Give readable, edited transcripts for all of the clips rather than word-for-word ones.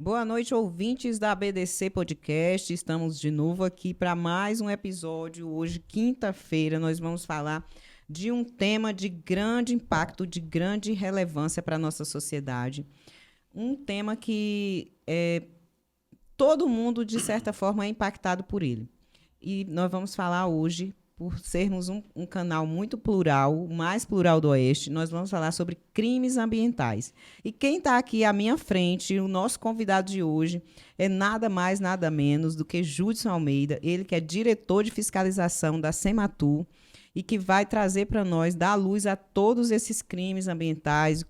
Boa noite, ouvintes da BDC Podcast. Estamos de novo aqui para mais um episódio. Hoje, quinta-feira, nós vamos falar de um tema de grande impacto, de grande relevância para a nossa sociedade. Um tema que todo mundo, de certa forma, é impactado por ele. E nós vamos falar hoje, por sermos um canal muito plural, o mais plural do Oeste, nós vamos falar sobre crimes ambientais. E quem está aqui à minha frente, o nosso convidado de hoje, é nada mais, nada menos do que Judson Almeida, ele que é diretor de fiscalização da Sematu e que vai trazer para nós, dar luz a todos esses crimes ambientais.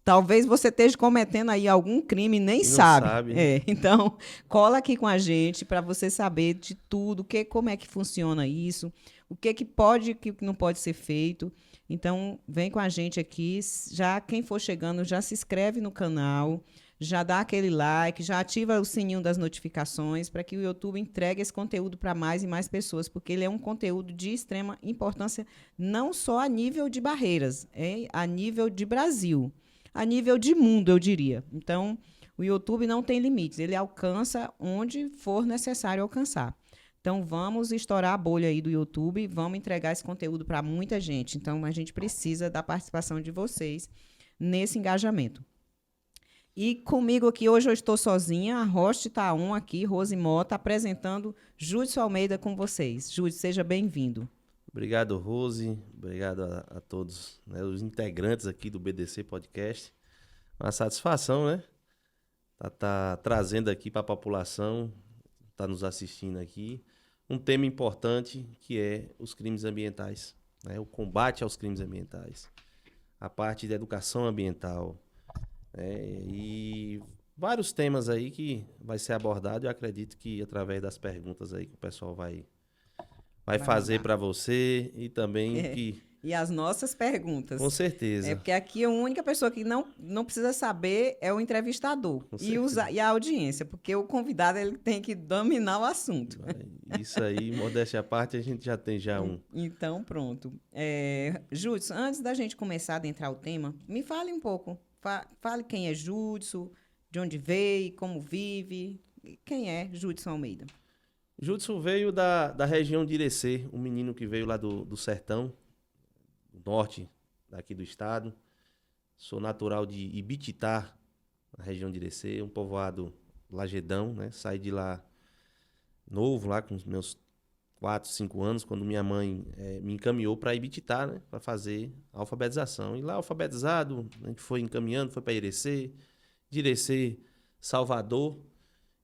Talvez você esteja cometendo aí algum crime e nem E não sabe. sabe, né? Então, cola aqui com a gente para você saber de tudo, como é que funciona isso, o que pode e o que não pode ser feito. Então, vem com a gente aqui. Já quem for chegando, já se inscreve no canal, já dá aquele like, já ativa o sininho das notificações para que o YouTube entregue esse conteúdo para mais e mais pessoas, porque ele é um conteúdo de extrema importância, não só a nível de Barreiras, a nível de Brasil. A nível de mundo, eu diria. Então, o YouTube não tem limites, ele alcança onde for necessário alcançar. Então, vamos estourar a bolha aí do YouTube, vamos entregar esse conteúdo para muita gente. Então, a gente precisa da participação de vocês nesse engajamento. E comigo aqui, hoje eu estou sozinha, a host está aqui, Rose Mota, apresentando Judson Almeida com vocês. Judson, seja bem-vindo. Obrigado, Rose. Obrigado a todos, né, os integrantes aqui do BDC Podcast. Uma satisfação, né? Tá trazendo aqui para a população, tá nos assistindo aqui, um tema importante que é os crimes ambientais, né? O combate aos crimes ambientais, a parte da educação ambiental, e vários temas aí que vai ser abordado. Eu acredito que através das perguntas aí que o pessoal vai fazer para você e também que... E as nossas perguntas. Com certeza. Porque aqui a única pessoa que não precisa saber é o entrevistador e a audiência, porque o convidado ele tem que dominar o assunto. Isso aí, modéstia à parte, a gente já tem um... Então, pronto. Judson, antes da gente começar a adentrar o tema, me fale um pouco. Fale quem é Judson, de onde veio, como vive. Quem é Judson Almeida? Judson veio da região de Irecê, um menino que veio lá do sertão, do norte daqui do estado. Sou natural de Ibititá, na região de Irecê, um povoado lagedão, né? Saí de lá novo, lá com os meus 4, 5 anos, quando minha mãe me encaminhou para Ibititá, né? Para fazer a alfabetização. E lá, alfabetizado, a gente foi encaminhando, foi para Irecê, de Irecê, Salvador.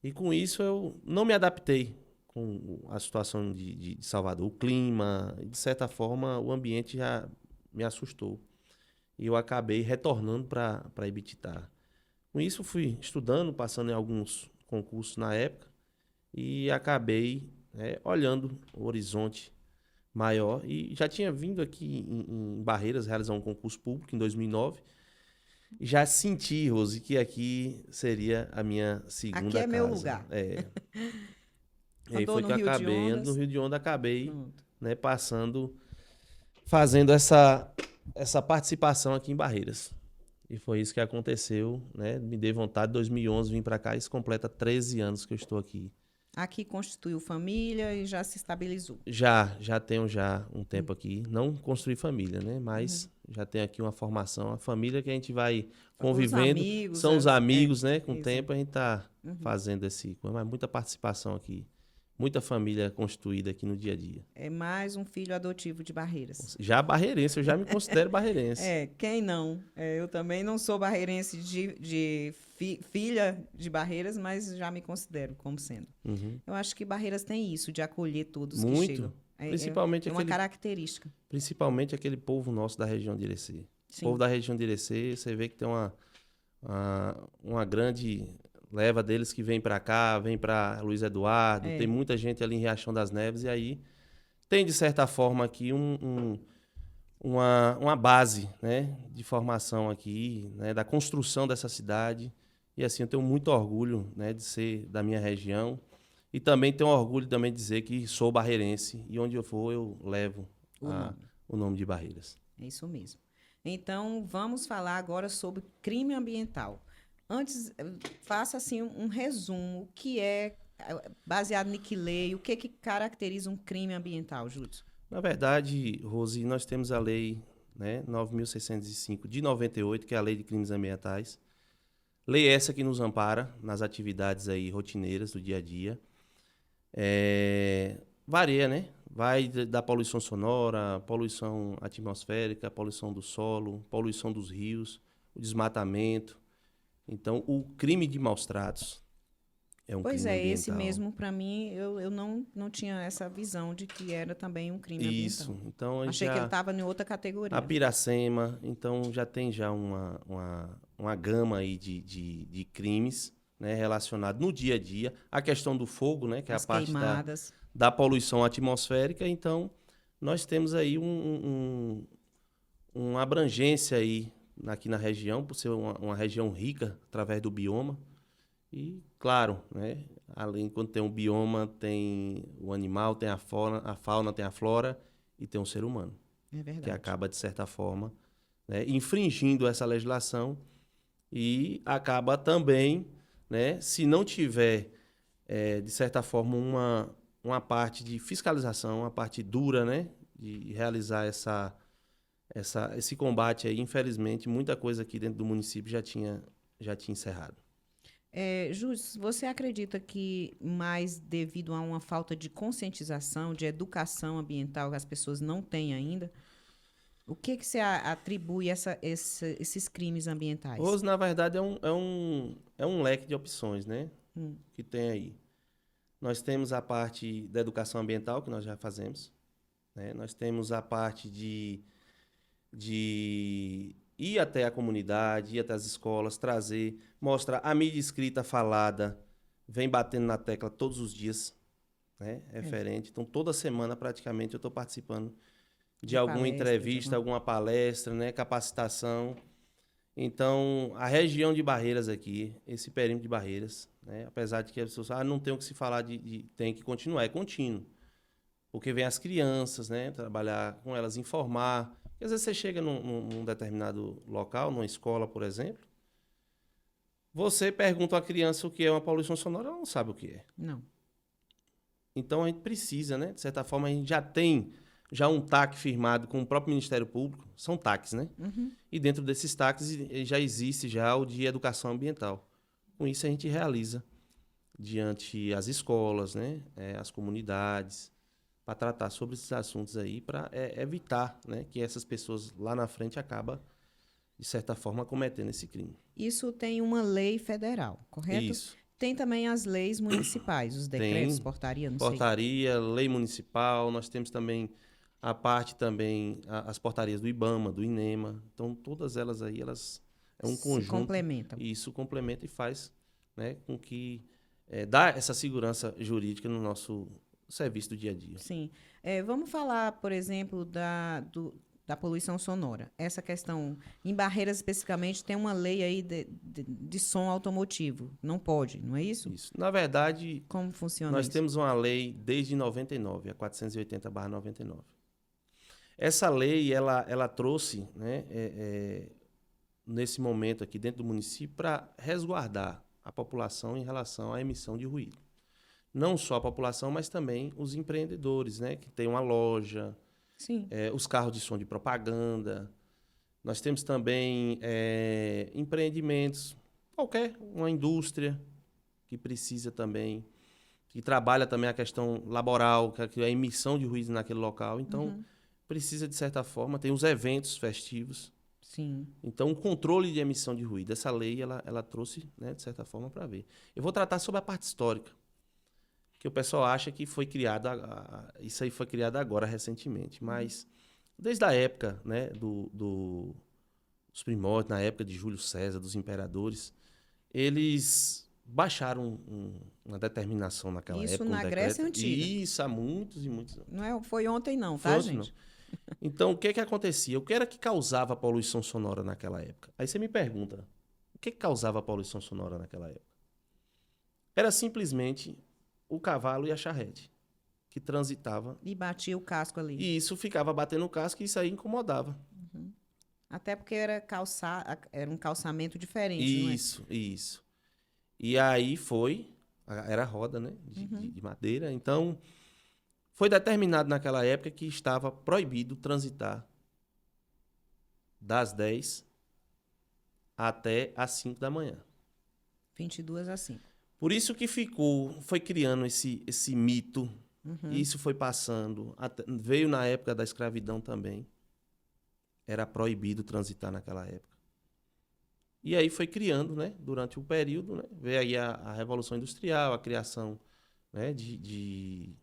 E com isso eu não me adaptei com a situação de Salvador. O clima, de certa forma, o ambiente já me assustou. E eu acabei retornando para Ibititá. Com isso, fui estudando, passando em alguns concursos na época, e acabei olhando o horizonte maior. E já tinha vindo aqui em Barreiras realizar um concurso público em 2009. E já senti, Rose, que aqui seria a minha segunda casa. Aqui é meu lugar. E aí foi que eu acabei, no Rio de Onda, acabei fazendo essa participação aqui em Barreiras. E foi isso que aconteceu, né? Me dei vontade, em 2011 vim para cá e isso completa 13 anos que eu estou aqui. Aqui constituiu família e já se estabilizou? Já tenho um tempo aqui. Não construí família, né? Mas já tenho aqui uma formação, a família que a gente vai convivendo. São os amigos, né? Com o tempo a gente tá fazendo mas muita participação aqui. Muita família constituída aqui no dia a dia. É mais um filho adotivo de Barreiras. Já barreirense, eu já me considero barreirense. Quem não? Eu também não sou barreirense filha de Barreiras, mas já me considero como sendo. Eu acho que Barreiras tem isso, de acolher todos que chegam. Principalmente uma característica. Principalmente aquele povo nosso da região de Irecê. O povo da região de Irecê, você vê que tem uma grande leva deles que vem para cá, vem para Luiz Eduardo, tem muita gente ali em Riachão das Neves, e aí tem, de certa forma, aqui uma base, né, de formação aqui, né, da construção dessa cidade. E assim, eu tenho muito orgulho, né, de ser da minha região. E também tenho orgulho também de dizer que sou barreirense. E onde eu for, eu levo o nome de Barreiras. É isso mesmo. Então, vamos falar agora sobre crime ambiental. Antes, faça assim um resumo. O que é, baseado em que lei, o que caracteriza um crime ambiental, Júlio? Na verdade, Rose, nós temos a lei, né, 9.605 de 98, que é a Lei de Crimes Ambientais. Lei essa que nos ampara nas atividades aí rotineiras do dia a dia. Varia, né? Vai da poluição sonora, poluição atmosférica, poluição do solo, poluição dos rios, o desmatamento. Então, o crime de maus tratos é um Pois crime é, esse ambiental. mesmo, para mim, eu não tinha essa visão de que era também um crime ambiental. Isso. Então, Achei que ele estava em outra a categoria. Piracema, então já tem já uma gama aí de crimes, né, relacionados no dia a dia. A questão do fogo, né, que é a As parte queimadas. da poluição atmosférica. Então, nós temos aí uma abrangência aí aqui na região, por ser uma região rica através do bioma. E, claro, né, além quando tem um bioma, tem o animal, tem a fauna, tem a flora e tem o ser humano, É que verdade. acaba, de certa forma, né, infringindo essa legislação e acaba também, né, se não tiver, de certa forma, uma parte de fiscalização, uma parte dura, né, de realizar esse combate aí, infelizmente, muita coisa aqui dentro do município já tinha encerrado. Júlio, você acredita que mais devido a uma falta de conscientização, de educação ambiental que as pessoas não têm ainda? O que você atribui esses crimes ambientais? Rose, na verdade, é um leque de opções, né, que tem aí. Nós temos a parte da educação ambiental, que nós já fazemos, né? Nós temos a parte de ir até a comunidade, ir até as escolas, trazer, mostrar a mídia escrita falada, vem batendo na tecla todos os dias, né? Referente. Então, toda semana, praticamente, eu estou participando de De alguma palestra, de entrevista, alguma... alguma palestra, né? Capacitação. Então, a região de Barreiras aqui, esse perímetro de Barreiras, né? Apesar de que as pessoas não tem o que se falar tem que continuar, é contínuo. Porque vem as crianças, né? Trabalhar com elas, informar. Porque às vezes você chega num determinado local, numa escola, por exemplo, você pergunta à criança o que é uma poluição sonora, ela não sabe o que é. Não. Então a gente precisa, né? De certa forma, a gente já tem um TAC firmado com o próprio Ministério Público, são TACs, né? E dentro desses TACs já existe já o de educação ambiental. Com isso a gente realiza diante as escolas, né? As comunidades, para tratar sobre esses assuntos aí, para evitar, né, que essas pessoas lá na frente acabam, de certa forma, cometendo esse crime. Isso tem uma lei federal, correto? Isso. Tem também as leis municipais, os decretos, Tem portaria, não sei. portaria, lei municipal, nós temos também a parte também, as portarias do IBAMA, do INEMA. Então, todas elas aí, elas é um Se conjunto, complementam. e isso complementa e faz, né, com que dá essa segurança jurídica no nosso serviço do dia a dia. Sim. Vamos falar, por exemplo, da poluição sonora. Essa questão, em Barreiras especificamente, tem uma lei aí de som automotivo. Não pode, não é isso? Isso. Na verdade, Como funciona nós isso? temos uma lei desde 99, a 480/99. Essa lei, ela trouxe, né, nesse momento aqui dentro do município, para resguardar a população em relação à emissão de ruído. Não só a população, mas também os empreendedores, né, que tem uma loja, Sim. os carros de som de propaganda. Nós temos também empreendimentos, uma indústria que precisa também, que trabalha também a questão laboral, que é a emissão de ruído naquele local. Então, precisa, de certa forma, tem os eventos festivos. Sim. Então, o controle de emissão de ruído, essa lei, ela trouxe, né, de certa forma, para ver. Eu vou tratar sobre a parte histórica, que o pessoal acha que foi criado, isso aí foi criado agora, recentemente. Mas, desde a época, né, dos primórdios, na época de Júlio César, dos imperadores, eles baixaram uma determinação naquela Isso época, na Grécia decreto. Antiga. Isso há muitos e muitos anos. Não foi ontem, não, Foi tá, outro, não. gente? Então, o que acontecia? O que era que causava a poluição sonora naquela época? Aí você me pergunta, o que causava a poluição sonora naquela época? Era simplesmente o cavalo e a charrete que transitava. E batia o casco ali. E isso ficava batendo o casco e isso aí incomodava. Até porque era um calçamento diferente, não é? Isso. E aí era roda, né? De madeira. Então, foi determinado naquela época que estava proibido transitar das 10 até as 5 da manhã. 22 a 5. Por isso que foi criando esse mito, e isso foi passando. Veio na época da escravidão também. Era proibido transitar naquela época. E aí foi criando, né, durante o período, né, veio aí a Revolução Industrial, a criação, né, de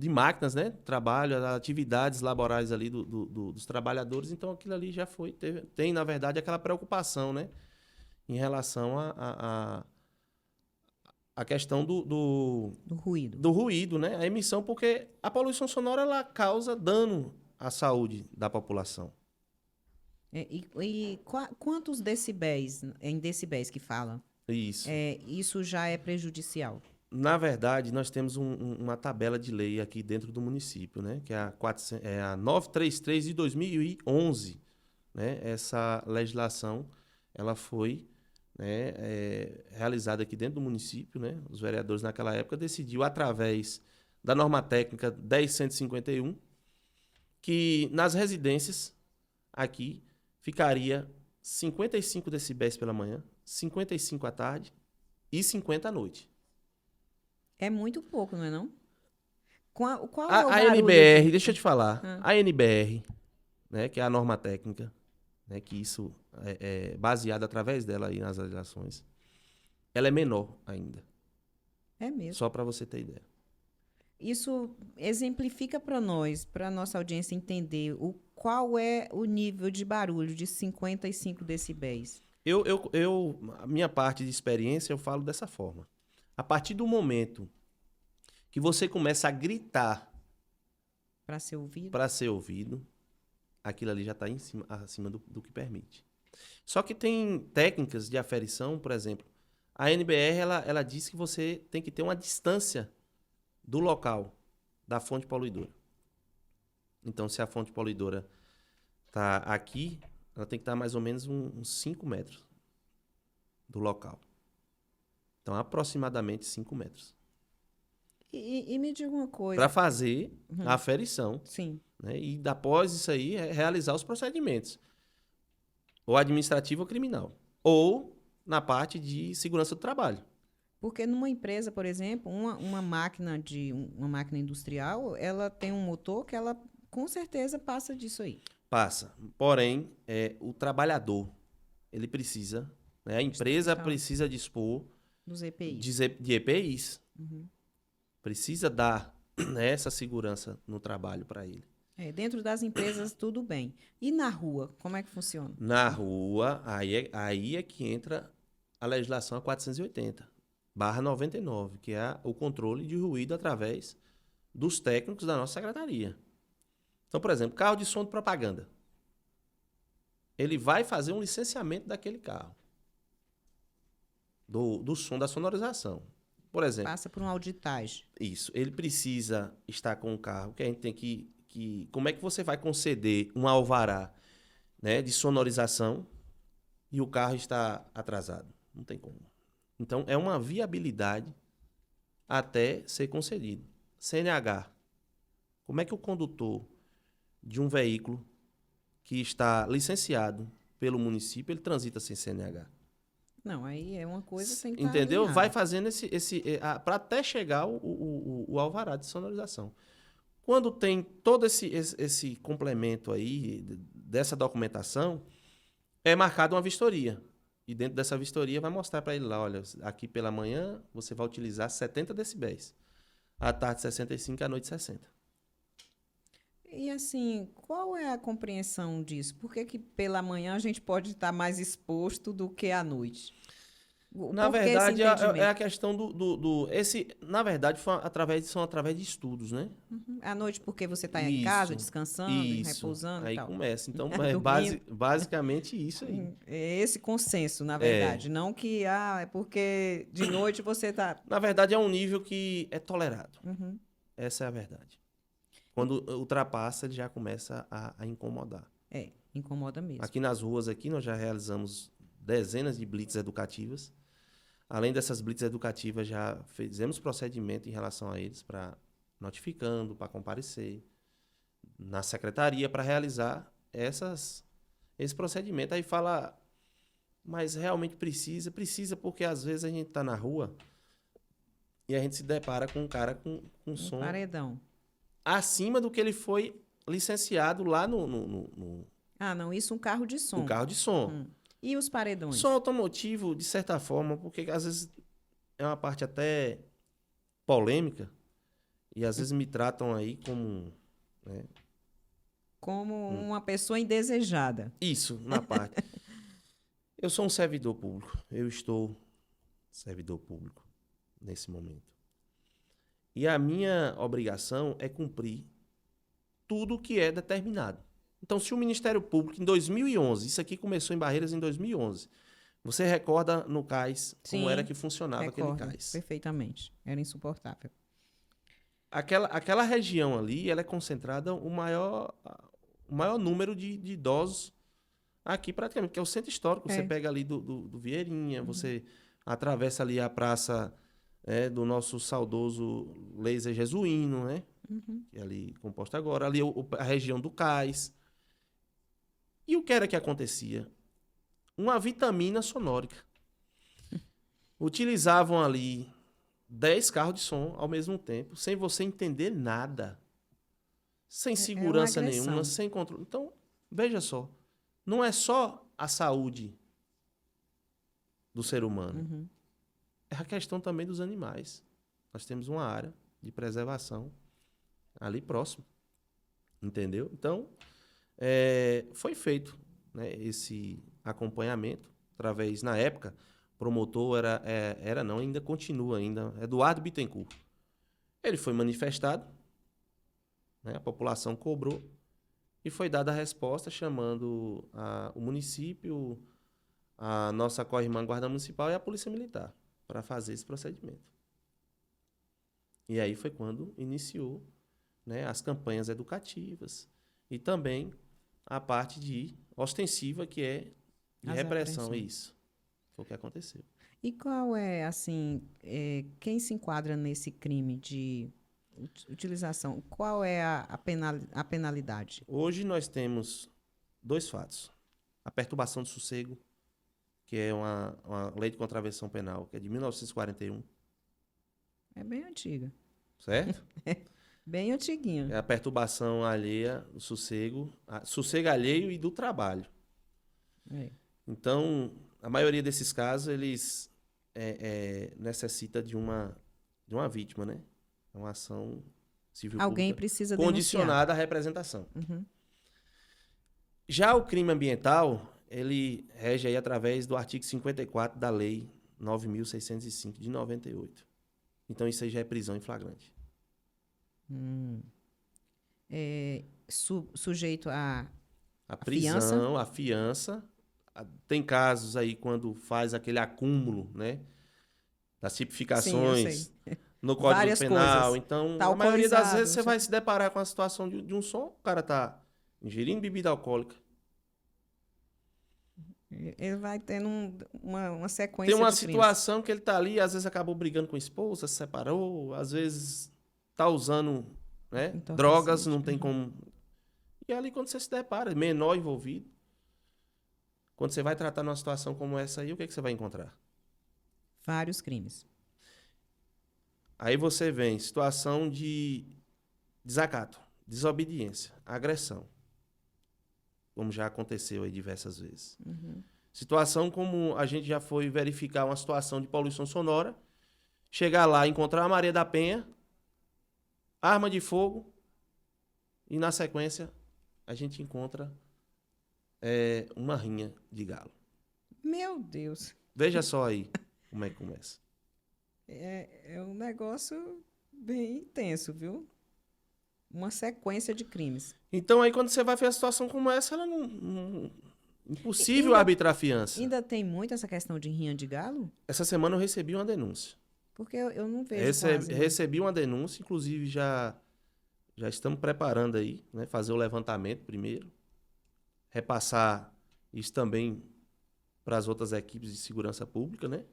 máquinas, né, trabalho, as atividades laborais ali dos trabalhadores. Então aquilo ali já tem, na verdade, aquela preocupação, né, em relação a questão Do ruído. do ruído, né, a emissão, porque a poluição sonora ela causa dano à saúde da população. Quantos decibéis, em decibéis que fala, Isso. isso já é prejudicial? Na verdade, nós temos uma tabela de lei aqui dentro do município, né? Que é a 933 de 2011. Né? Essa legislação ela foi, né, realizada aqui dentro do município. Né? Os vereadores, naquela época, decidiu, através da norma técnica 10.151, que nas residências aqui ficaria 55 decibéis pela manhã, 55 à tarde e 50 à noite. É muito pouco, não é não? Qual é o A barulho NBR, que... deixa eu te falar, a NBR, né, que é a norma técnica, né, que isso é baseado através dela aí nas legislações, ela é menor ainda. É mesmo. Só para você ter ideia. Isso exemplifica para nós, para a nossa audiência entender qual é o nível de barulho de 55 decibéis. A minha parte de experiência, eu falo dessa forma. A partir do momento que você começa a gritar para ser ouvido, aquilo ali já está acima do que permite. Só que tem técnicas de aferição, por exemplo, a NBR ela diz que você tem que ter uma distância do local da fonte poluidora. Então, se a fonte poluidora está aqui, ela tem que estar mais ou menos uns 5 metros do local. Então, aproximadamente 5 metros. E me diga uma coisa. Para fazer a aferição. Sim. Né? E após isso aí, realizar os procedimentos. Ou administrativo ou criminal. Ou na parte de segurança do trabalho. Porque numa empresa, por exemplo, uma máquina industrial, ela tem um motor que ela com certeza passa disso aí. Passa. Porém, o trabalhador, ele precisa, né? A empresa precisa dispor dos EPIs. De EPIs. Precisa dar, né, essa segurança no trabalho para ele. Dentro das empresas, tudo bem. E na rua, como é que funciona? Na rua, aí é que entra a legislação 480/99, que é o controle de ruído através dos técnicos da nossa secretaria. Então, por exemplo, carro de som de propaganda. Ele vai fazer um licenciamento daquele carro. Do som, da sonorização. Por exemplo... Passa por uma auditagem. Isso. Ele precisa estar com o carro, que a gente tem que... Como é que você vai conceder um alvará, né, de sonorização e o carro está atrasado? Não tem como. Então, é uma viabilidade até ser concedido. CNH. Como é que o condutor de um veículo que está licenciado pelo município, ele transita sem CNH? Não, aí é uma coisa sem estar entendeu? alinhada. Vai fazendo para até chegar o alvará de sonorização. Quando tem todo esse complemento aí dessa documentação, é marcada uma vistoria. E dentro dessa vistoria vai mostrar para ele lá, olha, aqui pela manhã você vai utilizar 70 decibéis. À tarde 65, à noite 60. E assim, qual é a compreensão disso? Por que pela manhã a gente pode estar mais exposto do que à noite? Na verdade, é a questão na verdade, são através de estudos, né? À noite porque você está em casa, descansando, repousando aí e tal. começa. Então, basicamente isso aí. É esse consenso, na verdade. Não que, é porque de noite você está... Na verdade, é um nível que é tolerado. Essa é a verdade. Quando ultrapassa, ele já começa a incomodar. Incomoda mesmo. Aqui nas ruas, aqui, nós já realizamos dezenas de blitz educativas. Além dessas blitz educativas, já fizemos procedimento em relação a eles, para notificando, para comparecer na secretaria, para realizar esse procedimento. Aí fala, mas realmente precisa? Precisa, porque às vezes a gente está na rua e a gente se depara com um cara com som Paredão. acima do que ele foi licenciado lá no Ah, não, isso um carro de som. carro de som. E os paredões? Som automotivo, de certa forma, porque às vezes é uma parte até polêmica e às vezes me tratam aí como... né, Como uma pessoa indesejada. isso, na parte. Eu sou um servidor público. Eu estou servidor público nesse momento. E a minha obrigação é cumprir tudo o que é determinado. Então, se o Ministério Público, em 2011, isso aqui começou em Barreiras em 2011, você recorda no CAIS como Sim, era que funcionava aquele CAIS? Perfeitamente. Era insuportável. Aquela região ali, ela é concentrada o maior número de idosos aqui praticamente, que é o centro histórico. Você pega ali do Vieirinha, você atravessa ali a praça do nosso saudoso Laser Jesuíno, né? Que é ali composto agora. Ali a região do Cais. E o que era que acontecia? Uma vitamina sonórica. Utilizavam ali 10 carros de som ao mesmo tempo, sem você entender nada. Sem segurança nenhuma, sem controle. Então, veja só. Não é só a saúde do ser humano. É a questão também dos animais. Nós temos uma área de preservação ali próximo. Entendeu? Então, foi feito, né, esse acompanhamento através, na época, promotor ainda continua ainda, Eduardo Bittencourt. Ele foi manifestado, né, a população cobrou e foi dada a resposta chamando o município, a nossa co-irmã Guarda Municipal e a Polícia Militar para fazer esse procedimento. E aí foi quando iniciou, né, as campanhas educativas e também a parte de ostensiva, que é de repressão. Isso foi o que aconteceu. E qual é, assim, quem se enquadra nesse crime de utilização? Qual é a penalidade? Hoje nós temos 2 fatos. A perturbação de sossego, que é uma lei de contravenção penal, que é de 1941. É bem antiga. Certo? Bem antiguinha. É a perturbação alheia, o sossego alheio e do trabalho. Então, a maioria desses casos, eles necessita de uma vítima, né? Uma ação civil Alguém pública precisa condicionada à representação. Já o crime ambiental, ele rege aí através do artigo 54 da Lei 9.605, de 98. Então, isso aí já é prisão em flagrante. Sujeito a prisão, a fiança. Tem casos aí quando faz aquele acúmulo, né, das tipificações. Sim, no Código Várias Penal. Coisas. Então, tá a maioria das vezes você vai se deparar com a situação de um som, o cara tá ingerindo bebida alcoólica. Ele vai tendo uma sequência. Tem uma de situação crimes. que ele tá ali, às vezes acabou brigando com a esposa, se separou, às vezes tá usando, né, drogas, não tem como. E ali quando você se depara, menor envolvido, quando você vai tratar numa situação como essa aí, o que você vai encontrar? Vários crimes. Aí você vem situação de desacato, desobediência, agressão, como já aconteceu aí diversas vezes. Situação como a gente já foi verificar uma situação de poluição sonora, chegar lá, encontrar a Maria da Penha, arma de fogo, e na sequência a gente encontra uma rinha de galo. Meu Deus. Veja só aí como é que começa. É um negócio bem intenso, viu? Uma sequência de crimes. Então, aí, quando você vai ver a situação como essa, ela impossível arbitrar a fiança. Ainda tem muito essa questão de rinha de galo? Essa semana eu recebi uma denúncia. Porque eu não vejo quase, recebi uma denúncia, inclusive já estamos preparando aí, né? Fazer o levantamento primeiro, repassar isso também para as outras equipes de segurança pública, né?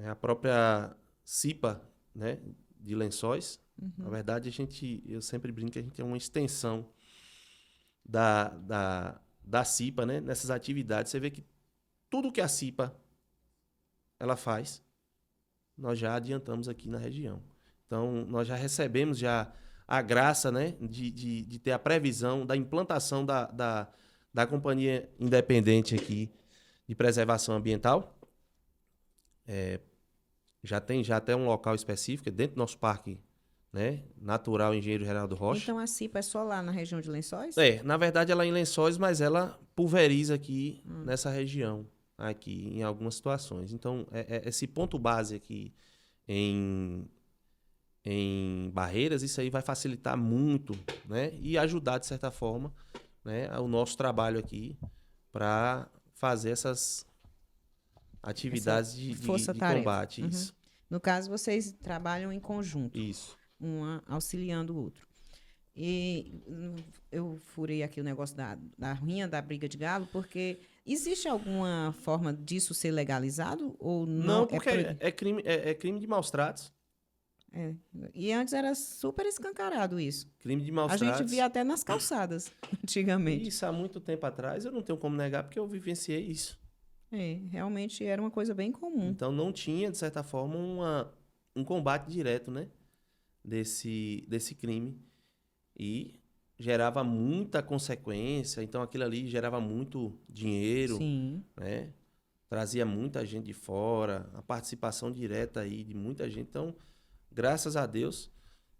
A própria CIPA, né, de Lençóis. Na verdade, eu sempre brinco que a gente é uma extensão da CIPA, né? Nessas atividades. Você vê que tudo que a CIPA ela faz, nós já adiantamos aqui na região. Então, nós já recebemos já a graça, né, de ter a previsão da implantação da Companhia Independente aqui de Preservação Ambiental. Já tem já até um local específico, dentro do nosso parque, né, natural Engenheiro Geraldo Rocha. Então a CIPA é só lá na região de Lençóis? Na verdade ela é em Lençóis, mas ela pulveriza aqui nessa região, aqui em algumas situações. Então, esse ponto base aqui em Barreiras, isso aí vai facilitar muito, né, e ajudar, de certa forma, né, o nosso trabalho aqui para fazer essas atividades de combate. Isso. No caso, vocês trabalham em conjunto, Isso. um auxiliando o outro. E eu furei aqui o negócio da rinha, da briga de galo, porque existe alguma forma disso ser legalizado ou não? Não, porque é crime de maus tratos. E antes era super escancarado isso. Crime de maus A tratos. gente via até nas calçadas, antigamente. Isso há muito tempo atrás, eu não tenho como negar, porque eu vivenciei isso. Realmente era uma coisa bem comum. Então não tinha, de certa forma, um combate direto, né, desse crime. E gerava muita consequência, então aquilo ali gerava muito dinheiro, Sim. né? Trazia muita gente de fora, a participação direta aí de muita gente. Então, graças a Deus,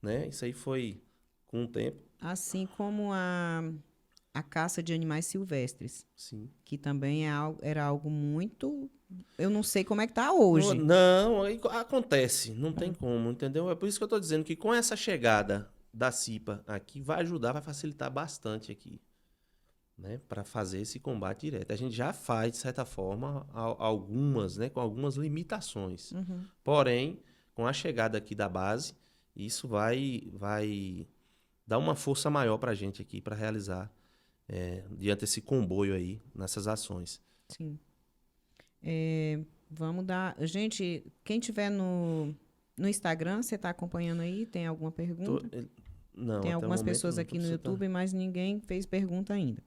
né? Isso aí foi com o tempo. Assim como a caça de animais silvestres. Sim. Que também era algo muito... Eu não sei como é que está hoje. Não, acontece, não tem como, entendeu? É por isso que eu estou dizendo que com essa chegada da CIPA aqui vai ajudar, vai facilitar bastante aqui, né, para fazer esse combate direto. A gente já faz, de certa forma, algumas, né, com algumas limitações. Porém, com a chegada aqui da base, isso vai dar uma força maior para a gente aqui para realizar diante desse comboio aí nessas ações. Sim. Vamos dar... Gente, quem tiver no Instagram, você está acompanhando aí? Tem alguma pergunta? Não, tem algumas pessoas aqui no YouTube, mas ninguém fez pergunta ainda.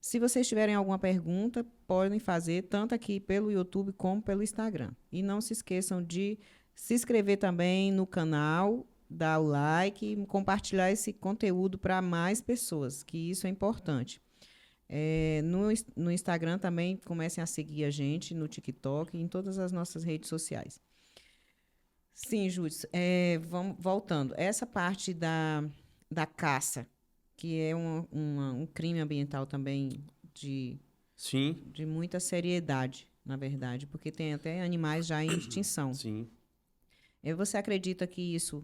Se vocês tiverem alguma pergunta, podem fazer tanto aqui pelo YouTube como pelo Instagram. E não se esqueçam de se inscrever também no canal, dar o like e compartilhar esse conteúdo para mais pessoas, que isso é importante. No Instagram também comecem a seguir a gente, no TikTok e em todas as nossas redes sociais. Sim, Júlio, vamos voltando. Essa parte da caça, que é um crime ambiental também Sim. de muita seriedade, na verdade, porque tem até animais já em extinção. Sim. Você acredita que isso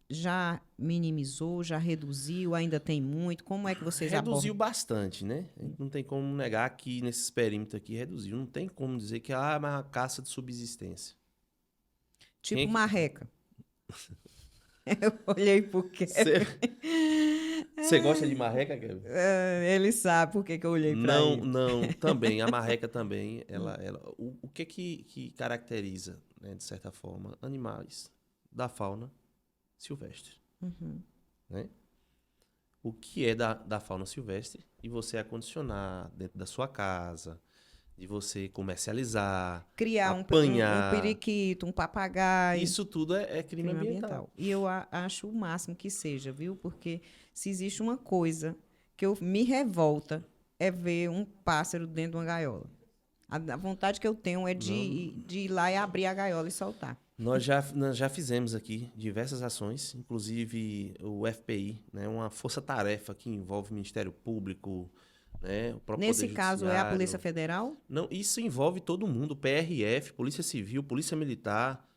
já minimizou, já reduziu, ainda tem muito? Como é que vocês Reduziu abordam? bastante, né? Não tem como negar que nesses perímetros aqui reduziu. Não tem como dizer que é uma caça de subsistência. Tipo marreca. Eu olhei porque... Você gosta de marreca, Kevin? Ele sabe por que eu olhei para ele. Não, também. A marreca também, o que caracteriza, né, de certa forma, animais da fauna silvestre. Né? O que é da fauna silvestre e você acondicionar dentro da sua casa, de você comercializar, criar apanhar. Um periquito, um papagaio. Isso tudo é crime ambiental. E eu acho o máximo que seja, viu? Porque se existe uma coisa que me revolta é ver um pássaro dentro de uma gaiola. A vontade que eu tenho é de ir lá e abrir a gaiola e soltar. Nós já fizemos aqui diversas ações, inclusive o FPI, né, uma força-tarefa que envolve o Ministério Público, né, o próprio Nesse Poder caso, é a Judiciário. Polícia Federal? Não, isso envolve todo mundo, PRF, Polícia Civil, Polícia Militar,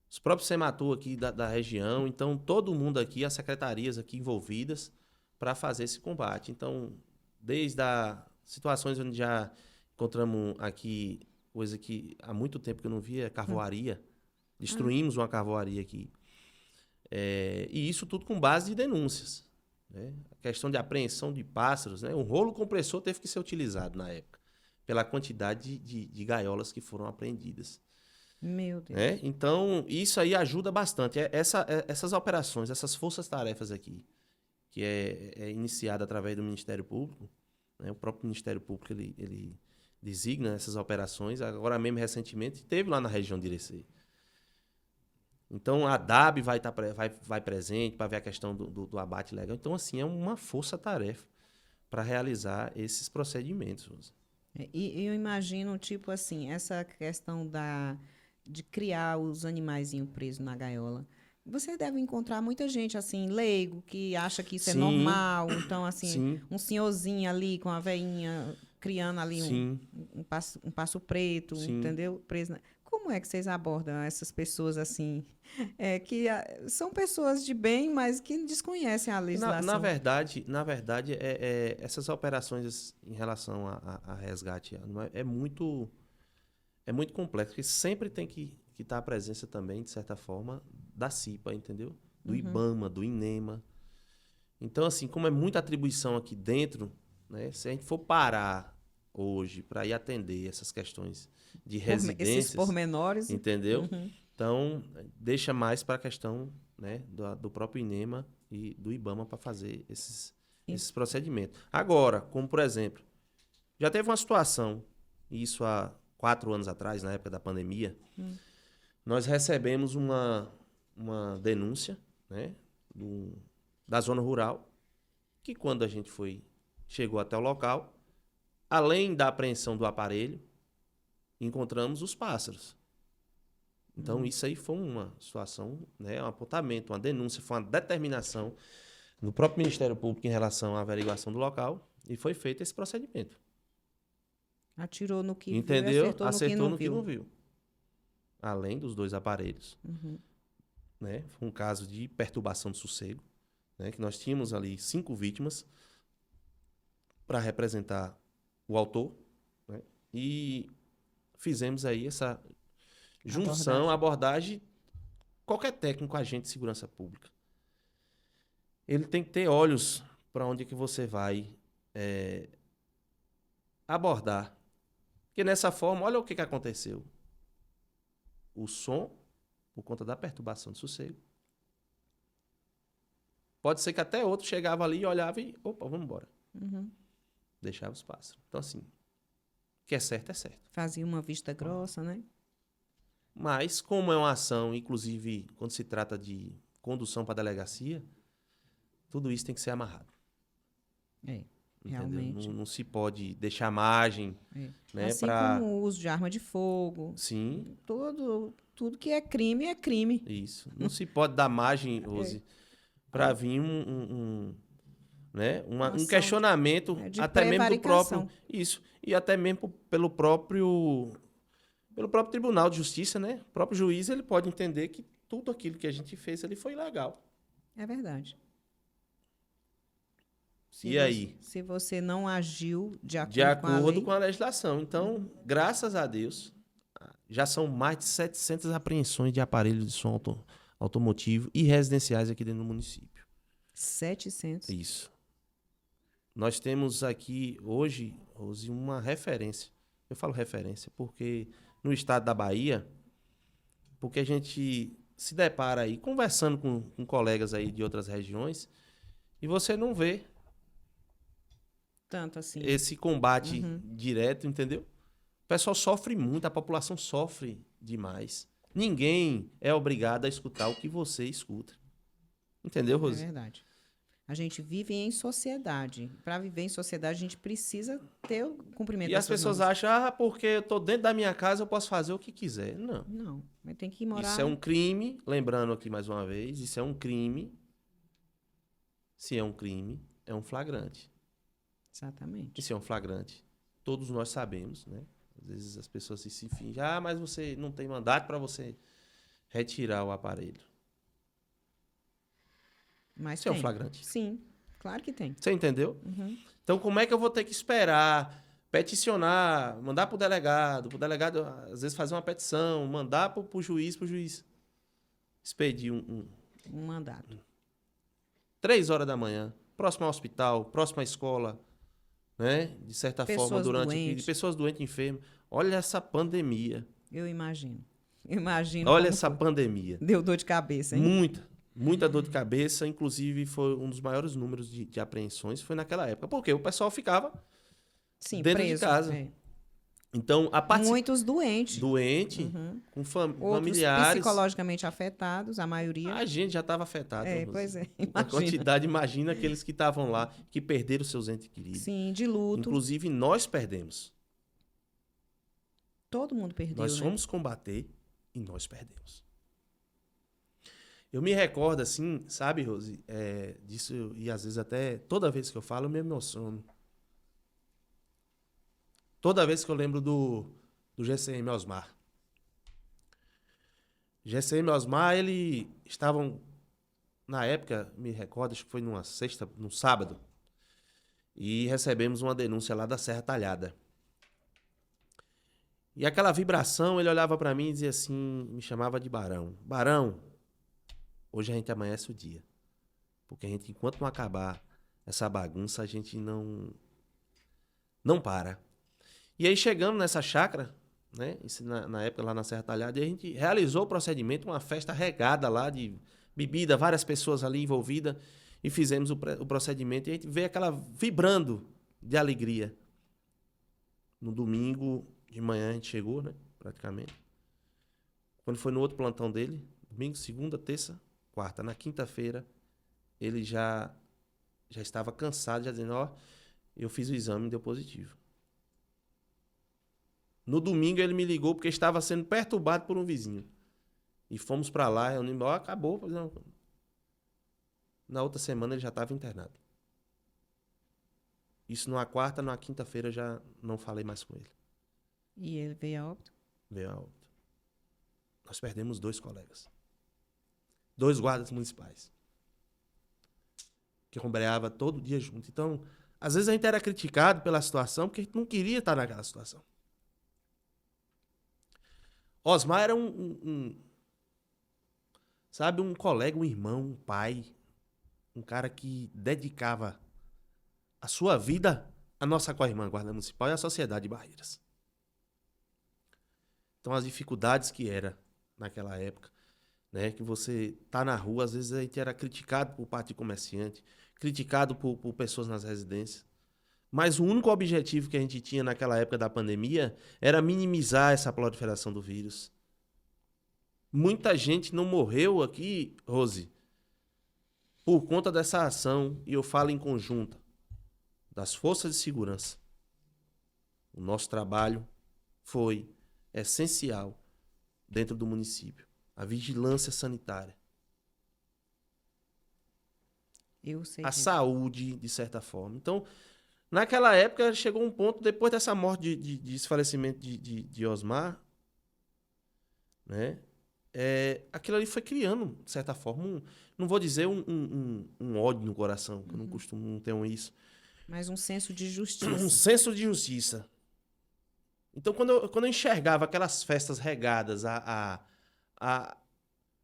os próprios Sematur aqui da região, então todo mundo aqui, as secretarias aqui envolvidas para fazer esse combate. Então, desde as situações onde já encontramos aqui, coisa que há muito tempo que eu não via, carvoaria. Destruímos uma carvoaria aqui. E isso tudo com base de denúncias. Né? A questão de apreensão de pássaros, né? Um rolo compressor teve que ser utilizado na época, pela quantidade de gaiolas que foram apreendidas. Meu Deus. Né? Então, isso aí ajuda bastante. Essas operações, essas forças-tarefas aqui, que é iniciada através do Ministério Público, né? O próprio Ministério Público ele designa essas operações. Agora mesmo, recentemente, teve lá na região de Irecê. Então, a DAB vai presente para ver a questão do abate legal. Então, assim, é uma força-tarefa para realizar esses procedimentos, Rosa. E eu imagino, tipo assim, essa questão de criar os animaizinhos presos na gaiola. Você deve encontrar muita gente, assim, leigo, que acha que isso é Sim, normal. Então, assim, sim, um senhorzinho ali com a veinha criando ali sim, um passo preto, sim. entendeu? Preso Como é que vocês abordam essas pessoas, assim, são pessoas de bem, mas que desconhecem a Na legislação? verdade, essas operações em relação a resgate animal é muito complexo, porque sempre tem que estar a presença também, de certa forma, da CIPA, entendeu? Do Uhum. IBAMA, do INEMA. Então, assim, como é muita atribuição aqui dentro, né? Se a gente for parar hoje para ir atender essas questões de Esses residências, pormenores. entendeu? Uhum. Então, deixa mais para a questão, né, do próprio INEMA e do IBAMA para fazer E- esses procedimentos. Agora, como por exemplo, já teve uma situação, isso há 4 anos atrás, na época da pandemia, nós recebemos uma denúncia, né, da zona rural, que quando a gente chegou até o local, além da apreensão do aparelho, encontramos os pássaros. Então, isso aí foi uma situação, né, um apontamento, uma denúncia, foi uma determinação do próprio Ministério Público em relação à averiguação do local e foi feito esse procedimento. Atirou no que viu e Entendeu? acertou no que Acertou não no que não viu. viu. Além dos 2 aparelhos. Né? Foi um caso de perturbação de sossego, né, que nós tínhamos ali 5 vítimas para representar o autor, né, e fizemos aí essa junção, abordagem. Qualquer técnico, agente de segurança pública, ele tem que ter olhos para onde é que você vai abordar. Porque nessa forma, olha o que aconteceu. O som, por conta da perturbação de sossego, pode ser que até outro chegava ali e olhava e, opa, vamos embora. Deixava os pássaros. Então, assim, o que é certo, é certo. Fazia uma vista grossa, né? Mas, como é uma ação, inclusive, quando se trata de condução para a delegacia, tudo isso tem que ser amarrado. É, Entendeu? realmente. Não se pode deixar margem, né, Assim como o uso de arma de fogo, Sim, tudo que é crime é crime. isso. Não se pode dar margem, Rose, para vir né, Uma um ação questionamento de até mesmo do próprio... prevaricação. Isso. E até mesmo pelo próprio Tribunal de Justiça, né? O próprio juiz ele pode entender que tudo aquilo que a gente fez ali foi ilegal. É verdade. E aí? Se você não agiu de De acordo com a acordo lei, com a legislação. Então, graças a Deus, já são mais de 700 apreensões de aparelhos de som automotivo e residenciais aqui dentro do município. 700. Isso. Nós temos aqui hoje, Rose, uma referência. Eu falo referência porque no estado da Bahia, porque a gente se depara aí conversando com colegas aí de outras regiões e você não vê Tanto assim. esse combate direto, entendeu? O pessoal sofre muito, a população sofre demais. Ninguém é obrigado a escutar o que você escuta. Entendeu, É Rose? verdade. A gente vive em sociedade. Para viver em sociedade, a gente precisa ter o cumprimento E as dessas pessoas normas. acham, porque eu tô dentro da minha casa, eu posso fazer o que quiser. Não. Não, mas tem que morar. Isso é um crime, lembrando aqui mais uma vez, isso é um crime. Se é um crime, é um flagrante. Exatamente. E se é um flagrante, todos nós sabemos, né? Às vezes as pessoas se fingem, mas você não tem mandato para você retirar o aparelho. Mas Isso é um tem. flagrante. Sim, claro que tem. Você entendeu? Então, como é que eu vou ter que esperar, peticionar, mandar pro delegado às vezes fazer uma petição, mandar pro juiz expedir Um mandato. 3 horas da manhã, próximo ao hospital, próximo à escola, né? De certa forma, Pessoas durante doentes. pessoas doentes, enfermas. Olha essa pandemia. Eu imagino. Imagino Olha como essa foi. pandemia. Deu dor de cabeça, hein? Muita dor de cabeça. Inclusive, foi um dos maiores números de apreensões foi naquela época. Porque o pessoal ficava Sim, dentro de preso. casa. É. Então, a participação Muitos doentes. doente, com Outros familiares, psicologicamente afetados, a maioria. a gente já estava afetado. É, pois é, A imagina. quantidade, imagina aqueles que estavam lá, que perderam seus entes queridos. Sim, de luto. Inclusive, nós perdemos. Todo mundo perdeu, Nós né? fomos combater e nós perdemos. Eu me recordo, assim, sabe, Rose, disso, e às vezes até, toda vez que eu falo, eu me emociono. Toda vez que eu lembro do GCM Osmar. GCM Osmar, ele estavam, na época, me recordo, acho que foi numa sexta, num sábado, e recebemos uma denúncia lá da Serra Talhada. E aquela vibração, ele olhava pra mim e dizia assim, me chamava de Barão. Barão, hoje a gente amanhece o dia. Porque a gente, enquanto não acabar essa bagunça, a gente não para. E aí chegamos nessa chácara, né? Isso na época lá na Serra Talhada, e a gente realizou o procedimento, uma festa regada lá de bebida, várias pessoas ali envolvidas, e fizemos o procedimento, e a gente veio aquela vibrando de alegria. No domingo de manhã a gente chegou, né? Praticamente. Quando foi no outro plantão dele, domingo, segunda, terça, quarta. Na quinta-feira, ele já estava cansado, já dizendo, ó, eu fiz o exame e deu positivo. No domingo ele me ligou porque estava sendo perturbado por um vizinho. E fomos para lá, eu ó, acabou. Não. Na outra semana ele já estava internado. Isso numa quarta, numa quinta-feira já não falei mais com ele. E ele veio a óbito? Veio a óbito. Nós perdemos 2 colegas. 2 guardas municipais. Que rombreava todo dia junto. Então, às vezes a gente era criticado pela situação porque a gente não queria estar naquela situação. Osmar era sabe, um colega, um irmão, um pai, um cara que dedicava a sua vida à nossa co-irmã Guarda Municipal e à sociedade de Barreiras. Então, as dificuldades que era naquela época, né, que você tá na rua, às vezes a gente era criticado por parte de comerciante, criticado por pessoas nas residências. Mas o único objetivo que a gente tinha naquela época da pandemia era minimizar essa proliferação do vírus. Muita gente não morreu aqui, Rose, por conta dessa ação, e eu falo em conjunto, das forças de segurança. O nosso trabalho foi essencial dentro do município. A vigilância sanitária. Eu sei A disso. saúde, de certa forma. Então, naquela época, chegou um ponto, depois dessa morte, desse falecimento de Osmar, né? Aquilo ali foi criando, de certa forma, não vou dizer um ódio no coração, que eu não costumo, não tenho isso. Mas um senso de justiça. Um senso de justiça. Então, quando eu enxergava aquelas festas regadas a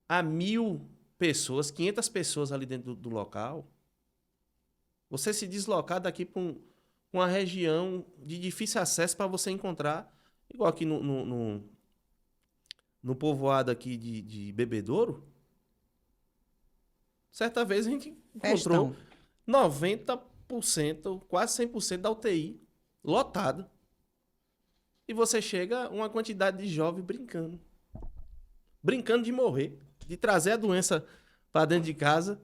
1.000 pessoas, 500 pessoas ali dentro do local, você se deslocar daqui para uma região de difícil acesso para você encontrar, igual aqui no povoado aqui de Bebedouro, certa vez a gente encontrou Festão. 90%, quase 100% da UTI lotada. E você chega uma quantidade de jovens brincando. Brincando de morrer, de trazer a doença para dentro de casa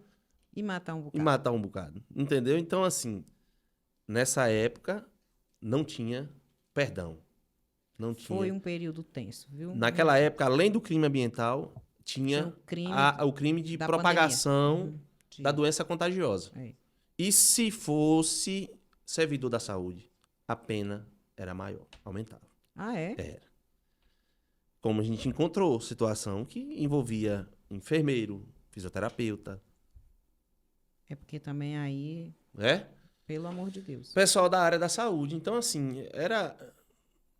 E matar um e bocado. matar um bocado. Entendeu? Então, assim, nessa época não tinha perdão. Não tinha. Foi um período tenso, viu? Naquela época, além do crime ambiental, Tinha tinha o crime o crime de da propagação de- da doença contagiosa. É. E se fosse servidor da saúde, a pena era maior, aumentava. Ah, é? Era. Como a gente encontrou situação que envolvia enfermeiro, fisioterapeuta, É porque também aí, né? pelo amor de Deus. Pessoal da área da saúde. Então, assim,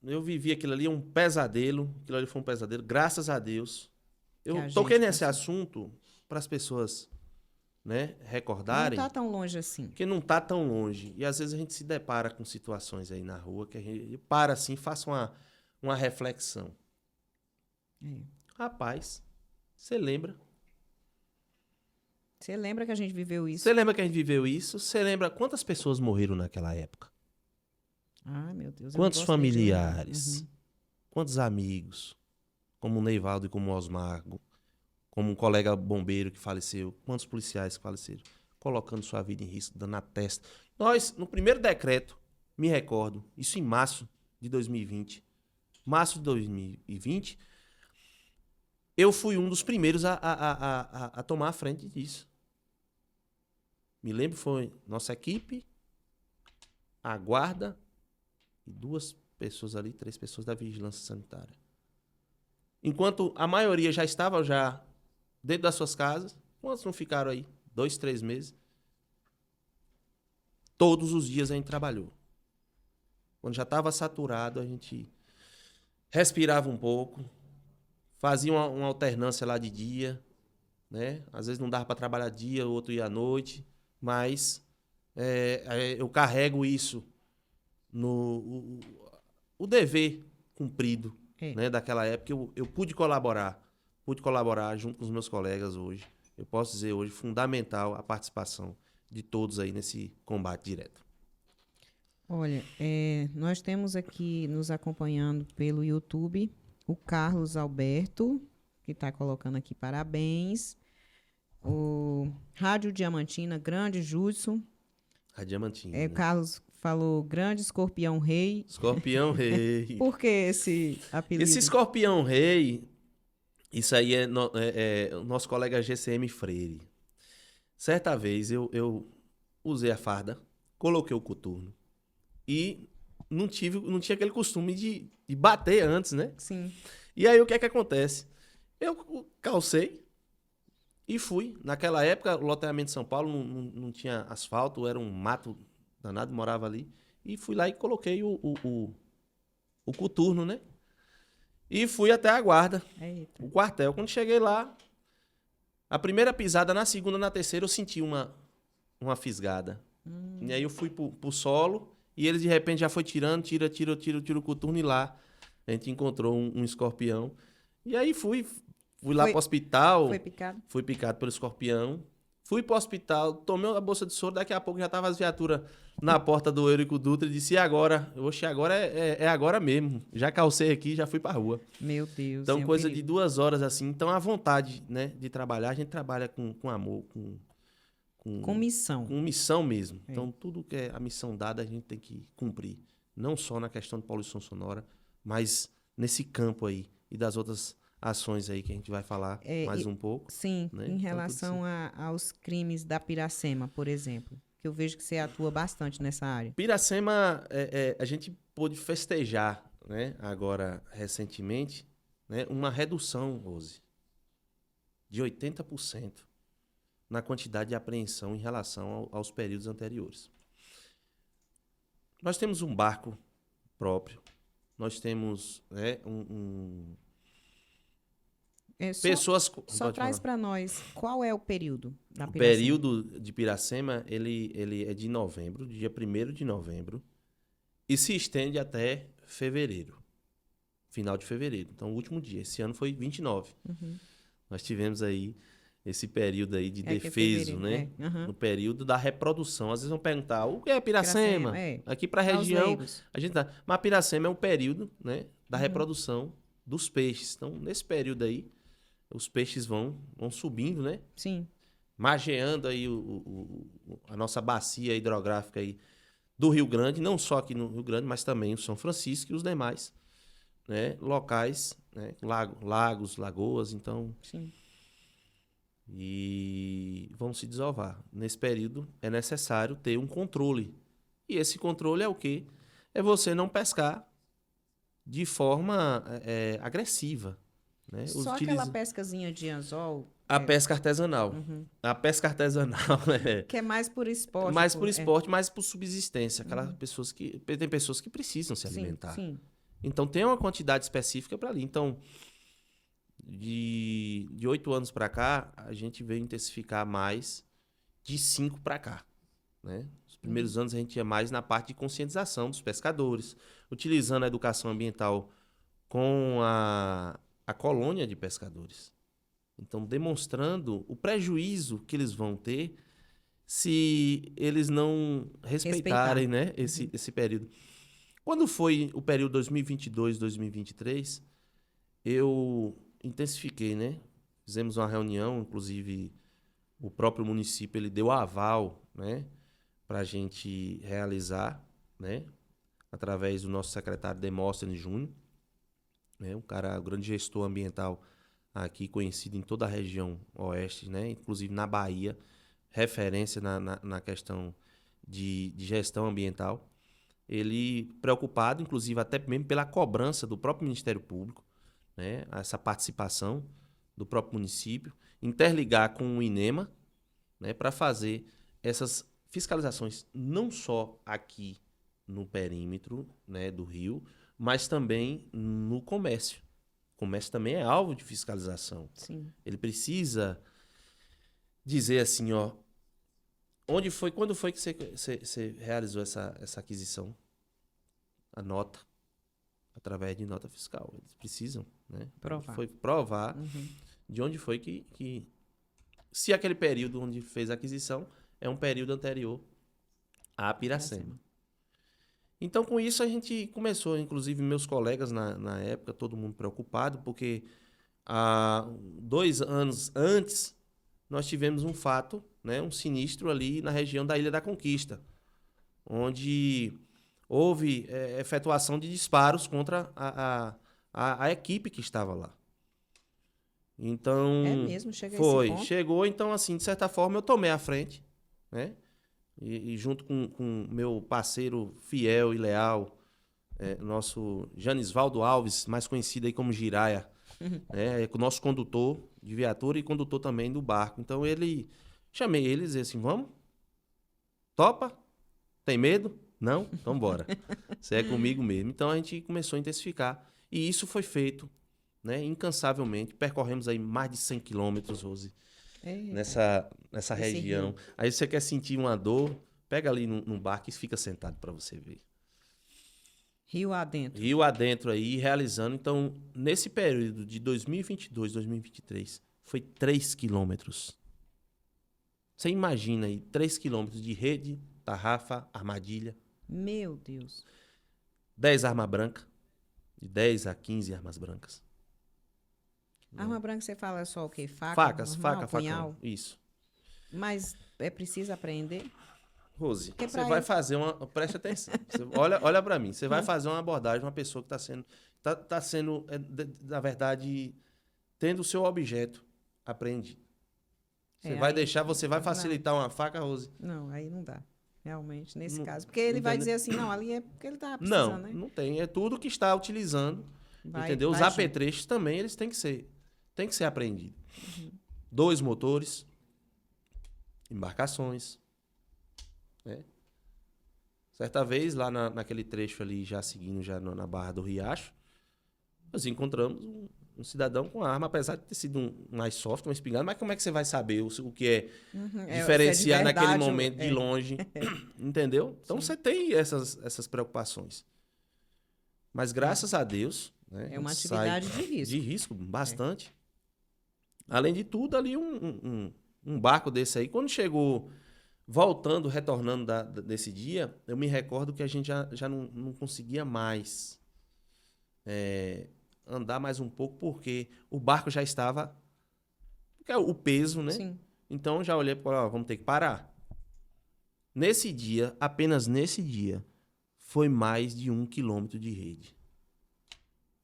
eu vivi aquilo ali, um pesadelo. Aquilo ali foi um pesadelo, graças a Deus. Que Eu a toquei gente nesse conseguiu. assunto para as pessoas, né, Não recordarem. está tão longe assim. Porque não tá tão longe. E às vezes a gente se depara com situações aí na rua que a gente para assim, faça uma reflexão. É. Rapaz, você lembra? Você lembra que a gente viveu isso? Você lembra que a gente viveu isso? Você lembra quantas pessoas morreram naquela época? Ah, meu Deus. eu não Quantos gosto nem de lembrar. familiares? Uhum. Quantos amigos? Como o Neivaldo e como o Osmar, como um colega bombeiro que faleceu, quantos policiais que faleceram, colocando sua vida em risco, dando a testa. Nós, no primeiro decreto, me recordo, isso em março de 2020, eu fui um dos primeiros a tomar a frente disso. Me lembro, foi nossa equipe, a guarda e 2 pessoas ali, 3 pessoas da vigilância sanitária. Enquanto a maioria já estava já dentro das suas casas, quantos não ficaram aí? 2, 3 meses. Todos os dias a gente trabalhou. Quando já estava saturado, a gente respirava um pouco, fazia uma alternância lá de dia, né? Às vezes não dava para trabalhar dia, o outro ia à noite, mas eu carrego isso no o dever cumprido, É. né, daquela época. Eu pude colaborar junto com os meus colegas hoje. Eu posso dizer hoje fundamental a participação de todos aí nesse combate direto. Olha, nós temos aqui nos acompanhando pelo YouTube o Carlos Alberto, que está colocando aqui parabéns. O Rádio Diamantina, grande Júlio. A Diamantina. Né? Carlos falou grande Escorpião Rei. Escorpião Rei. Por que esse apelido? Esse Escorpião Rei, isso aí é o nosso colega GCM Freire. Certa vez eu usei a farda, coloquei o coturno e não tinha aquele costume de bater antes, né? Sim. E aí o que é que acontece? Eu calcei e fui. Naquela época, o loteamento de São Paulo não tinha asfalto, era um mato danado, morava ali. E fui lá e coloquei o coturno, né? E fui até a guarda, Eita. o quartel. Quando cheguei lá, a primeira pisada, na segunda, na terceira, eu senti uma fisgada. E aí eu fui pro solo e eles de repente já foi tirando, tira o coturno e lá a gente encontrou um escorpião. E aí fui lá pro hospital. Foi picado? Fui picado pelo escorpião. Fui pro hospital, tomei uma bolsa de soro, daqui a pouco já tava as viaturas na porta do Eurico Dutra e disse, e agora? Oxe, agora é agora mesmo. Já calcei aqui, já fui pra rua. Meu Deus. Então, é um coisa perigo. de 2 horas assim. Então, a vontade, né, de trabalhar, a gente trabalha com amor, Com missão. com missão mesmo. É. Então, tudo que é a missão dada, a gente tem que cumprir. Não só na questão de poluição sonora, mas nesse campo aí e das outras ações aí que a gente vai falar mais um pouco. Sim, né? em Então, relação aos crimes da Piracema, por exemplo, que eu vejo que você atua bastante nessa área. Piracema, a gente pôde festejar, né, agora recentemente, né, uma redução, Rose, de 80% na quantidade de apreensão em relação aos períodos anteriores. Nós temos um barco próprio, nós temos, né, pessoas... Só traz para nós qual é o período da O Piracema. período de Piracema, ele é de novembro, dia 1º de novembro, e se estende até fevereiro, final de fevereiro. Então, o último dia. Esse ano foi 29. Uhum. Nós tivemos aí esse período aí de que é defeso, fevereiro, né? Uhum. No período da reprodução. Às vezes vão perguntar, o que é Piracema? Aqui para a Para os região, leigos. a gente tá... Mas Piracema é um período, né, da reprodução dos peixes. Então, nesse período aí, os peixes vão subindo, né? Sim. Margeando aí a nossa bacia hidrográfica aí do Rio Grande, não só aqui no Rio Grande, mas também o São Francisco e os demais, né, locais, né, lagos, lagoas, então, Sim. e vão se desovar. Nesse período é necessário ter um controle. E esse controle é o quê? É você não pescar de forma agressiva. Né? Só aquela pescazinha de anzol. A pesca artesanal. A pesca artesanal Que é mais por esporte. mais por esporte, mais por subsistência. Aquelas pessoas tem pessoas que precisam se Sim, alimentar. sim. Então tem uma quantidade específica para ali. Então, de de 8 anos para cá, a gente veio intensificar mais de 5 para cá, né? Os primeiros anos a gente ia mais na parte de conscientização dos pescadores, utilizando a educação ambiental com a colônia de pescadores. Então, demonstrando o prejuízo que eles vão ter se eles não respeitarem, né, esse período. Quando foi o período 2022, 2023, eu intensifiquei, né? Fizemos uma reunião, inclusive o próprio município ele deu aval, né, para a gente realizar, né, através do nosso secretário Demóstenes Júnior, né, um grande gestor ambiental aqui, conhecido em toda a região oeste, né, inclusive na Bahia, referência na questão de gestão ambiental. Ele preocupado, inclusive, até mesmo pela cobrança do próprio Ministério Público, né, essa participação do próprio município, interligar com o INEMA, né, para fazer essas fiscalizações, não só aqui no perímetro, né, do rio, mas também no comércio. O comércio também é alvo de fiscalização. Sim. Ele precisa dizer assim, ó, quando foi que você realizou essa aquisição? A nota, através de nota fiscal. Eles precisam, né? Provar. Foi provar de onde foi que se aquele período onde fez a aquisição é um período anterior à Piracema. Então, com isso, a gente começou, inclusive meus colegas na época, todo mundo preocupado, porque há 2 anos antes nós tivemos um fato, né, um sinistro ali na região da Ilha da Conquista, onde houve efetuação de disparos contra a equipe que estava lá. Então, É mesmo? Chega a esse ponto? Chegou, então, assim, de certa forma, eu tomei a frente, né? E junto com meu parceiro fiel e leal, nosso Janisvaldo Alves, mais conhecido aí como Giraia, né? O nosso condutor de viatura e condutor também do barco. Então, chamei eles e disse assim, vamos? Topa? Tem medo? Não? Então bora. Você é comigo mesmo. Então a gente começou a intensificar. E isso foi feito, né, incansavelmente. Percorremos aí mais de 100 quilômetros, Rose, nessa região. Rio. Aí você quer sentir uma dor, pega ali num barco e fica sentado para você ver. Rio adentro. Rio adentro aí, realizando. Então, nesse período de 2022, 2023, foi 3 quilômetros. Você imagina aí, 3 quilômetros de rede, tarrafa, armadilha. Meu Deus. 10 armas brancas. De 10 a 15 armas brancas. Arma branca você fala só o quê? Faca? Facas, normal, faca, punhal? facão. Isso. Mas é preciso apreender? Rose, Porque você pra vai isso- fazer uma... Preste atenção. Olha para mim. Você vai fazer uma abordagem de uma pessoa que está sendo... Tá sendo, na verdade, tendo o seu objeto apreendido. Você vai aí- deixar... Você vai facilitar uma faca, Rose? Não, aí não dá. Realmente, nesse Não- caso. Porque ele vai entendeu? dizer assim, não, ali é porque ele tá precisando, né? Não tem. É tudo que está utilizando. Entendeu? Os vai junto. apetrechos também, eles têm que ser apreendidos. 2 motores, embarcações, né? Certa vez, lá naquele trecho ali, já seguindo já na Barra do Riacho, nós encontramos um cidadão com arma, apesar de ter sido um mais soft, uma espingarda, mas como é que você vai saber o que é diferenciar se é de naquele verdade ou- momento de longe? Entendeu? Então você tem essas preocupações. Mas graças a Deus, né, É uma a gente sai atividade de risco. de risco, bastante. Além de tudo, ali um barco desse aí, quando chegou, retornando desse dia, eu me recordo que a gente já não conseguia mais andar mais um pouco, porque o barco já estava... Porque é o peso, né? Sim. Então, já olhei para vamos ter que parar. Nesse dia, apenas nesse dia, foi mais de 1 quilômetro de rede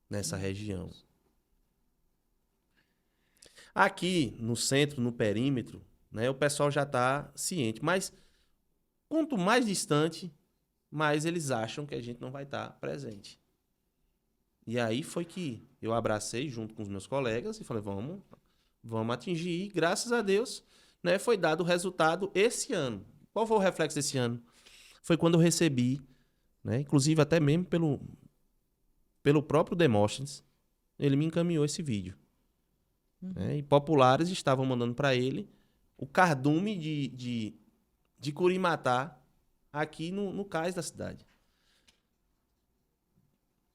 nessa região. Aqui no centro, no perímetro, né, o pessoal já está ciente. Mas quanto mais distante, mais eles acham que a gente não vai estar presente. E aí foi que eu abracei junto com os meus colegas e falei, vamos atingir. E graças a Deus, né, foi dado o resultado esse ano. Qual foi o reflexo desse ano? Foi quando eu recebi, né, inclusive até mesmo pelo próprio Demóstenes, ele me encaminhou esse vídeo. né? E populares estavam mandando para ele o cardume de curimatá aqui no cais da cidade.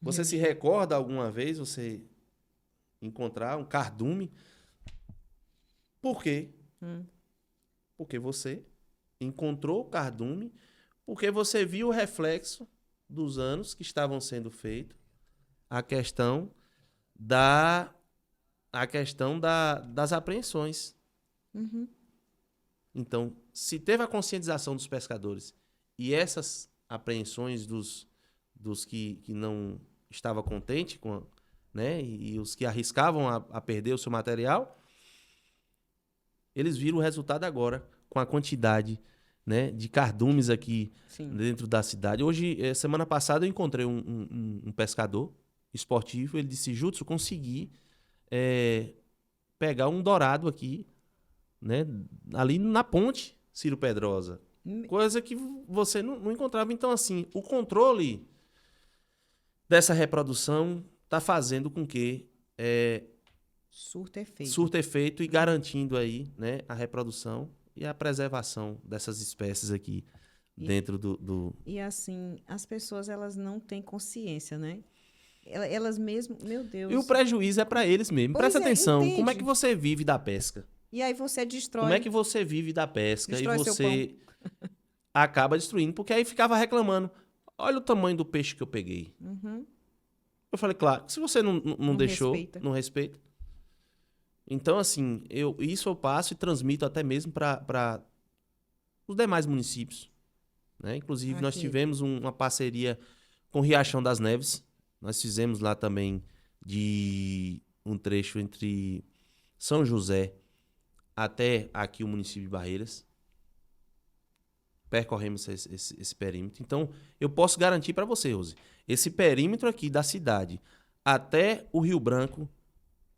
Você se recorda alguma vez você encontrar um cardume? Por quê? Porque você encontrou o cardume, porque você viu o reflexo dos anos que estavam sendo feitos, a questão das apreensões. Então, se teve a conscientização dos pescadores e essas apreensões dos que não estavam contentes com, né, e os que arriscavam a perder o seu material, eles viram o resultado agora, com a quantidade, né, de cardumes aqui dentro da cidade. Hoje, semana passada, eu encontrei um pescador esportivo, ele disse, Judson, consegui pegar um dourado aqui, né, ali na ponte Ciro Pedrosa. Coisa que você não encontrava. Então, assim, o controle dessa reprodução está fazendo com que surta efeito e garantindo aí, né, a reprodução e a preservação dessas espécies aqui dentro do... E assim, as pessoas, elas não têm consciência, né? Elas mesmo, meu Deus. E o prejuízo é para eles mesmo. Presta atenção, entende? Como é que você vive da pesca? E aí você destrói. Como é que você vive da pesca destrói e você acaba destruindo? Porque aí ficava reclamando. Olha o tamanho do peixe que eu peguei. Eu falei, claro, se você não deixou, não respeita. Então, assim, isso eu passo e transmito até mesmo para os demais municípios. Né? Inclusive, nós tivemos uma parceria com o Riachão das Neves. Nós fizemos lá também de um trecho entre São José até aqui o município de Barreiras. Percorremos esse perímetro. Então, eu posso garantir para você, Rose, esse perímetro aqui da cidade até o Rio Branco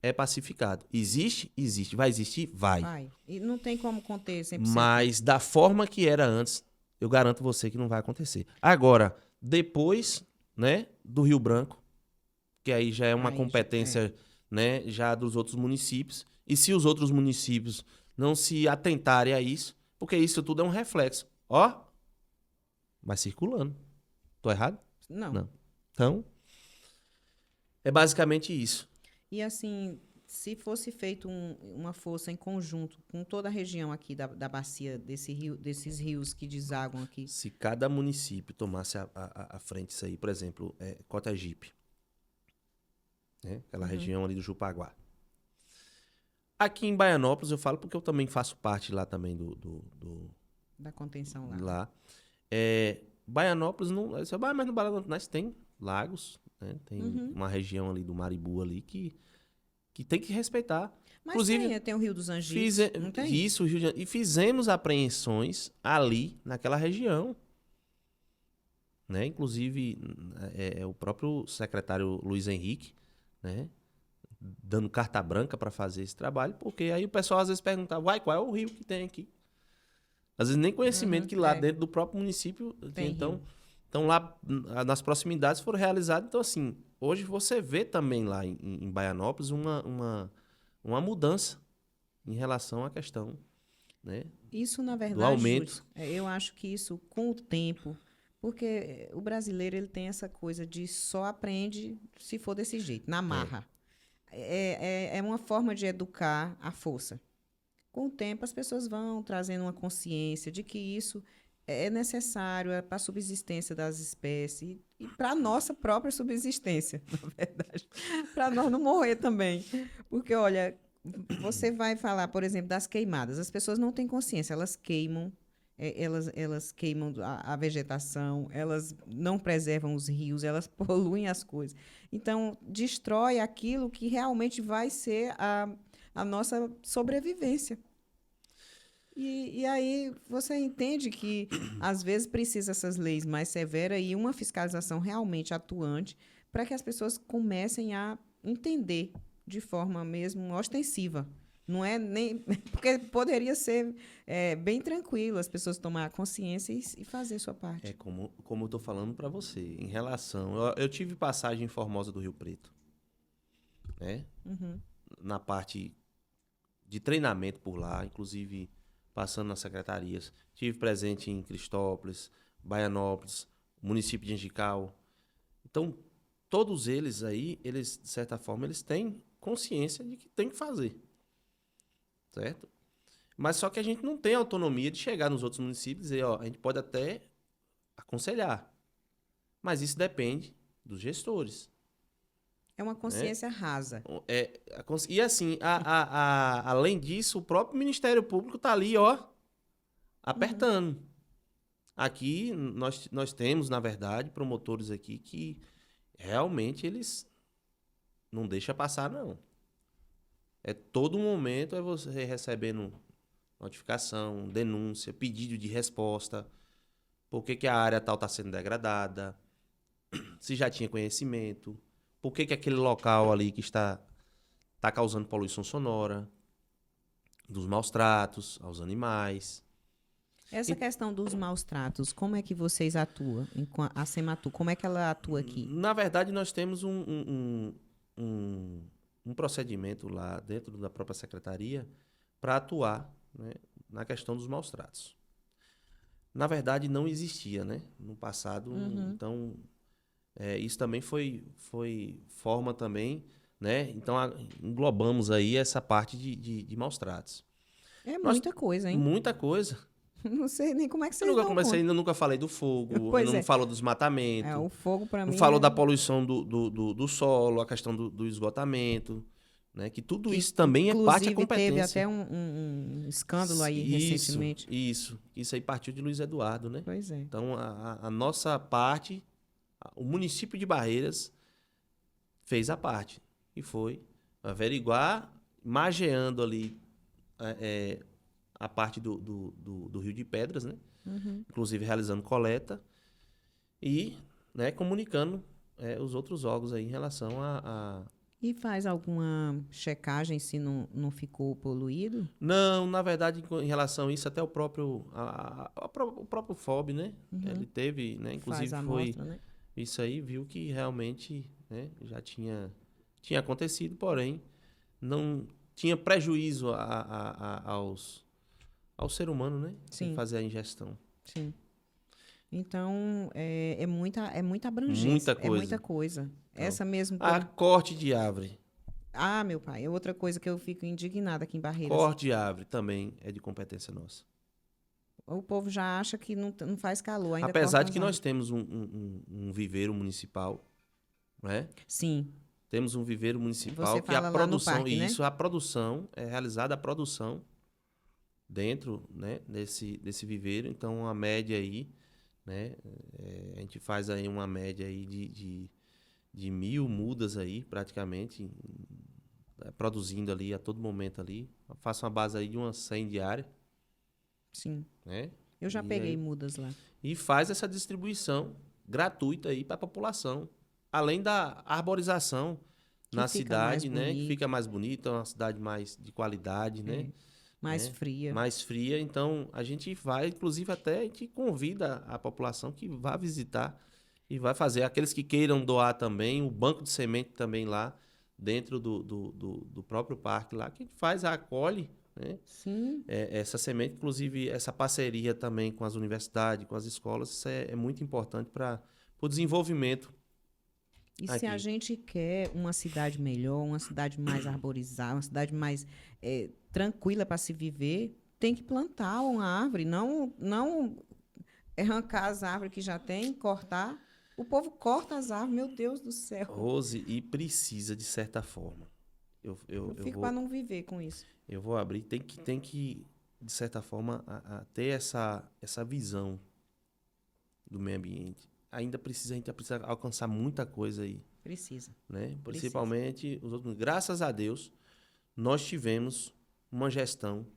é pacificado. Existe? Existe. Vai existir? Vai. E não tem como conter 100%. Mas da forma que era antes, eu garanto você que não vai acontecer. Agora, depois, né, do Rio Branco, que aí já é uma competência né, já dos outros municípios, e se os outros municípios não se atentarem a isso, porque isso tudo é um reflexo. Ó, vai circulando. Tô errado? Não. Então, é basicamente isso. E assim, se fosse feito uma força em conjunto com toda a região aqui da bacia desses rios que desaguam aqui. Se cada município tomasse à frente isso aí, por exemplo, Cotegipe, né? Aquela região ali do Jupaguá. Aqui em Baianópolis, eu falo porque eu também faço parte lá também da contenção lá. Lá. Baianópolis, não, mas no Baianópolis tem lagos, né? Tem uma região ali do Maribu ali que tem que respeitar. Mas inclusive, tem o Rio dos Angicos, não tem? Isso, e fizemos apreensões ali naquela região. Né? Inclusive, o próprio secretário Luiz Henrique, né, dando carta branca para fazer esse trabalho, porque aí o pessoal às vezes perguntava, qual é o rio que tem aqui? Às vezes nem conhecimento que lá dentro do próprio município tem. Então lá nas proximidades foram realizados. Então, assim, hoje você vê também lá em Baianópolis uma mudança em relação à questão, né, isso, na verdade, do aumento. Júlio, eu acho que isso, com o tempo, porque o brasileiro ele tem essa coisa de só aprende se for desse jeito, na marra. É uma forma de educar a força. Com o tempo, as pessoas vão trazendo uma consciência de que isso é necessário para a subsistência das espécies e para a nossa própria subsistência, na verdade. Para nós não morrer também. Porque, olha, você vai falar, por exemplo, das queimadas. As pessoas não têm consciência, elas queimam. Elas queimam a vegetação, elas não preservam os rios, elas poluem as coisas. Então, destrói aquilo que realmente vai ser a nossa sobrevivência. E aí você entende que, às vezes, precisa essas leis mais severas e uma fiscalização realmente atuante para que as pessoas comecem a entender de forma mesmo ostensiva. Não é nem... Porque poderia ser bem tranquilo as pessoas tomar consciência e fazer sua parte. Como eu estou falando para você, em relação... Eu tive passagem em Formosa do Rio Preto, né? Na parte de treinamento por lá, inclusive passando nas secretarias. Tive presente em Cristópolis, Baianópolis, município de Angical. Então, todos eles aí, eles, de certa forma, eles têm consciência de que tem que fazer, certo? Mas só que a gente não tem autonomia de chegar nos outros municípios e dizer, ó, a gente pode até aconselhar, mas isso depende dos gestores. É uma consciência rasa. E assim, além disso, o próprio Ministério Público está ali, ó, apertando. Aqui, nós temos, na verdade, promotores aqui que realmente eles não deixam passar, não. Todo momento é você recebendo notificação, denúncia, pedido de resposta, por que a área tal está sendo degradada, se já tinha conhecimento, por que aquele local ali que está causando poluição sonora, dos maus tratos aos animais. Essa questão dos maus tratos, como é que vocês atuam? A Sematu, como é que ela atua aqui? Na verdade, nós temos um procedimento lá dentro da própria secretaria para atuar, né, na questão dos maus tratos. Na verdade, não existia, né, no passado. Então, isso também foi forma também, né? Então, englobamos aí essa parte de maus tratos. Muita coisa, hein? Muita coisa. Não sei nem como é que vocês Eu nunca falei do fogo, Pois eu não falo dos matamentos. o fogo para mim não falou da poluição do solo, a questão do esgotamento, né? Que tudo isso também é parte da competência. Teve até um escândalo aí recentemente. Isso aí partiu de Luiz Eduardo, né? Pois é. Então, a nossa parte, o município de Barreiras fez a parte. E foi averiguar, mageando ali a parte do Rio de Pedras, né? Inclusive realizando coleta e, né, comunicando os outros órgãos aí em relação a... E faz alguma checagem se não ficou poluído? Não, na verdade, em relação a isso, até o próprio FOB, né? Ele teve, né? Inclusive faz a foi amostra, né? isso aí, viu que realmente, né, já tinha acontecido, porém não tinha prejuízo ao ser humano, né? Sim. Em fazer a ingestão. Sim. Então, é muita abrangência. Muita coisa. É muita coisa. Então, essa mesmo... corte de árvore. Ah, meu pai, é outra coisa que eu fico indignada aqui em Barreiras. Corte de árvore também é de competência nossa. O povo já acha que não faz calor. Ainda apesar de que nós temos um viveiro municipal, né? Sim. Temos um viveiro municipal Você que a fala produção, lá no parque, isso, né? A produção, é realizada a produção dentro, né, desse viveiro. Então, a média aí, né, a gente faz aí uma média aí de 1.000 mudas aí, praticamente, produzindo ali a todo momento ali. Eu faço uma base aí de umas 100 diárias. Sim. Né? Eu já peguei mudas lá. E faz essa distribuição gratuita aí para a população. Além da arborização na cidade, né? Que fica mais bonita, uma cidade mais de qualidade, né? Mais fria. Mais fria. Então, a gente vai, inclusive, até a gente convida a população que vá visitar e vai fazer. Aqueles que queiram doar também, o banco de semente também lá, dentro do próprio parque lá, que a gente faz, acolhe, né? Sim. Essa semente, inclusive, essa parceria também com as universidades, com as escolas, isso é muito importante para o desenvolvimento. E se a gente quer uma cidade melhor, uma cidade mais arborizada, uma cidade mais tranquila para se viver, tem que plantar uma árvore, não arrancar as árvores que já tem, cortar. O povo corta as árvores, meu Deus do céu. Rose, e precisa, de certa forma. Eu fico para não viver com isso. Eu vou abrir. Tem que de certa forma, ter essa visão do meio ambiente. A gente precisa alcançar muita coisa aí. Precisa. Né? Principalmente os outros. Graças a Deus, nós tivemos uma gestão,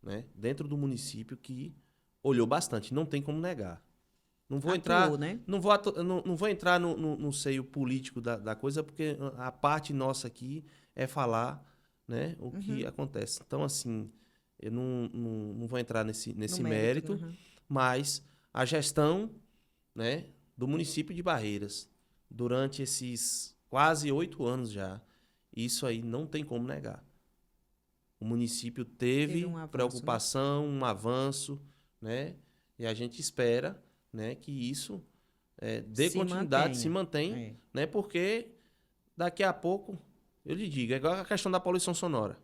né, dentro do município que olhou bastante. Não tem como negar. Não vou entrar, né? não vou entrar no seio político da coisa, porque a parte nossa aqui é falar, né, o que acontece. Então, assim, eu não vou entrar nesse mérito, mas a gestão, né, do município de Barreiras, durante esses quase 8 anos já, isso aí não tem como negar. município Teve teve um avanço, preocupação, um avanço, né? E a gente espera, né, que isso dê Se continuidade, se mantenha. mantém, né? Porque daqui a pouco, eu lhe digo, é igual a questão da poluição sonora.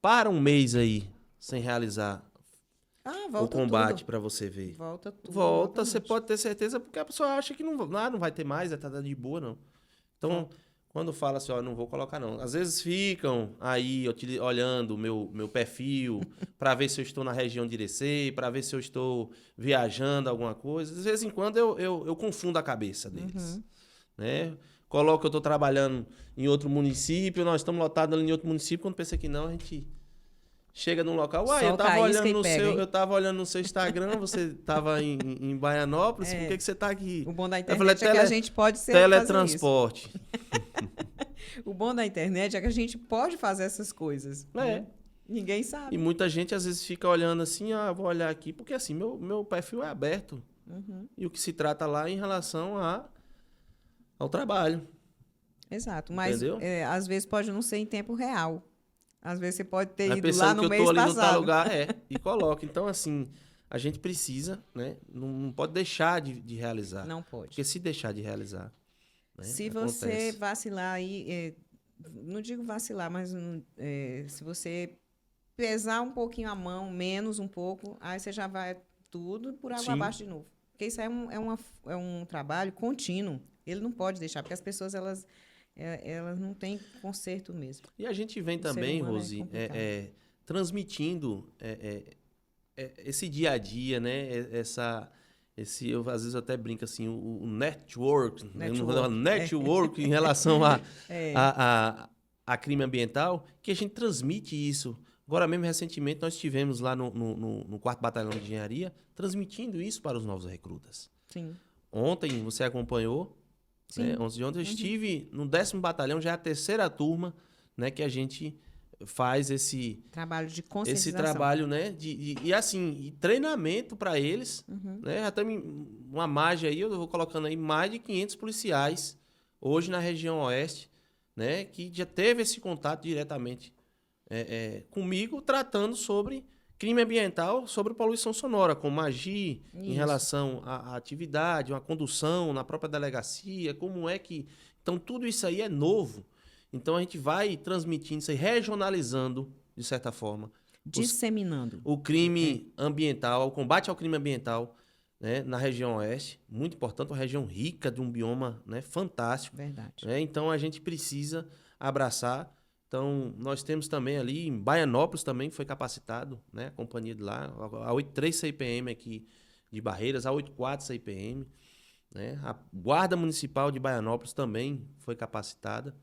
Para um mês aí sem realizar o Volta combate tudo. para você ver. Volta tudo. Volta, você novamente. pode ter certeza, porque a pessoa acha que não vai ter mais, tá de boa, não. Então, Volta. quando fala assim, ó, não vou colocar, não. Às vezes ficam aí olhando o meu perfil para ver se eu estou na região de Irecê, para ver se eu estou viajando alguma coisa. De vez em quando eu confundo a cabeça deles. Né? Coloco que eu estou trabalhando em outro município, nós estamos lotados ali em outro município, quando pensa que não, a gente chega num local. Uai, Solta a isca e pega, hein? eu tava olhando no seu Instagram, você tava em Baianópolis, por que você tá aqui? O bom da Eu falei, internet é que a gente pode fazer teletransporte. isso. O bom da internet é que a gente pode fazer essas coisas. Né? Ninguém E sabe. muita gente às vezes fica olhando assim, vou olhar aqui, porque assim, meu perfil é aberto. E o que se trata lá em relação ao trabalho. Exato. Mas Entendeu? às vezes pode não ser em tempo real. Às vezes você pode ter Aí ido pensando lá no que eu mês tô ali no tal passado. lugar, e coloca. Então, assim, a gente precisa, né? Não pode deixar de realizar. Não pode. Porque se deixar de realizar, né, Se acontece. você vacilar aí, não digo vacilar, mas se você pesar um pouquinho a mão, menos um pouco, aí você já vai tudo por água Sim. abaixo de novo. Porque isso é um trabalho contínuo. Ele não pode deixar, porque as pessoas elas não têm conserto mesmo. E a gente vem O ser também, humano é Rose, complicado. transmitindo esse dia a dia, né? Eu às vezes até brinco assim, o network, né? Eu não vou dar network em relação a crime ambiental, que a gente transmite isso. Agora mesmo, recentemente, nós estivemos lá no 4º Batalhão de Engenharia, transmitindo isso para os novos recrutas. Sim. Ontem, você acompanhou, Sim. né? Ontem eu estive no 10º Batalhão, já é a 3ª turma, né, que a gente faz esse trabalho de conscientização. esse trabalho, né, e assim, e treinamento para eles, né, até uma margem aí, eu vou colocando aí mais de 500 policiais hoje na região oeste, né, que já teve esse contato diretamente comigo, tratando sobre crime ambiental, sobre poluição sonora, como agir em relação à atividade, uma condução na própria delegacia, como é que... Então, tudo isso aí é novo. Então, a gente vai transmitindo isso aí, regionalizando, de certa forma. Disseminando. O crime ambiental, o combate ao crime ambiental, né, na região oeste. Muito importante, uma região rica, de um bioma, né, fantástico. Verdade. Né? Então, a gente precisa abraçar. Então, nós temos também ali, em Baianópolis também foi capacitado, né, a companhia de lá, a 83 CIPM aqui de Barreiras, a 84 CIPM. Né? A Guarda Municipal de Baianópolis também foi capacitada.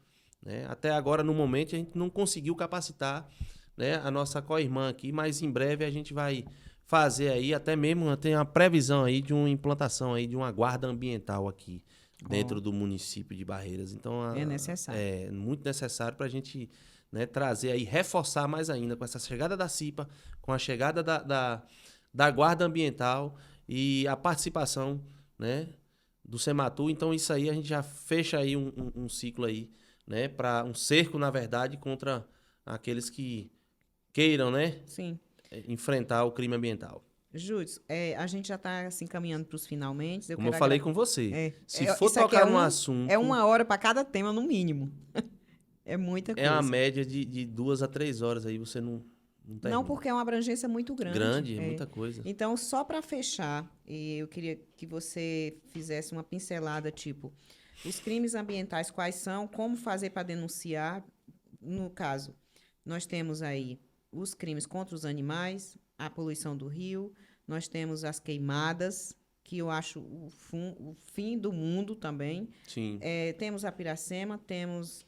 Né? Até agora, no momento, a gente não conseguiu capacitar, né, a nossa co-irmã aqui, mas em breve a gente vai fazer aí, até mesmo tem a previsão aí de uma implantação aí de uma guarda ambiental aqui dentro do município de Barreiras. Então, é necessário. É muito necessário para a gente, né, trazer aí, reforçar mais ainda com essa chegada da CIPA, com a chegada da guarda ambiental e a participação, né, do Sematu. Então, isso aí a gente já fecha aí um ciclo aí, né, para um cerco, na verdade, contra aqueles que queiram, né, Sim, enfrentar o crime ambiental. Júlio, a gente já está assim, caminhando para os finalmente. Como eu falei com você, se for isso aqui tocar num assunto... É 1 hora para cada tema, no mínimo. É muita coisa. É uma média de 2 a 3 horas aí, você não termina. Não, porque é uma abrangência muito grande. Grande, é muita coisa. Então, só para fechar, eu queria que você fizesse uma pincelada, tipo, os crimes ambientais, quais são, como fazer para denunciar. No caso, nós temos aí os crimes contra os animais, a poluição do rio, nós temos as queimadas, que eu acho o fim do mundo também. Sim. Temos a piracema, temos...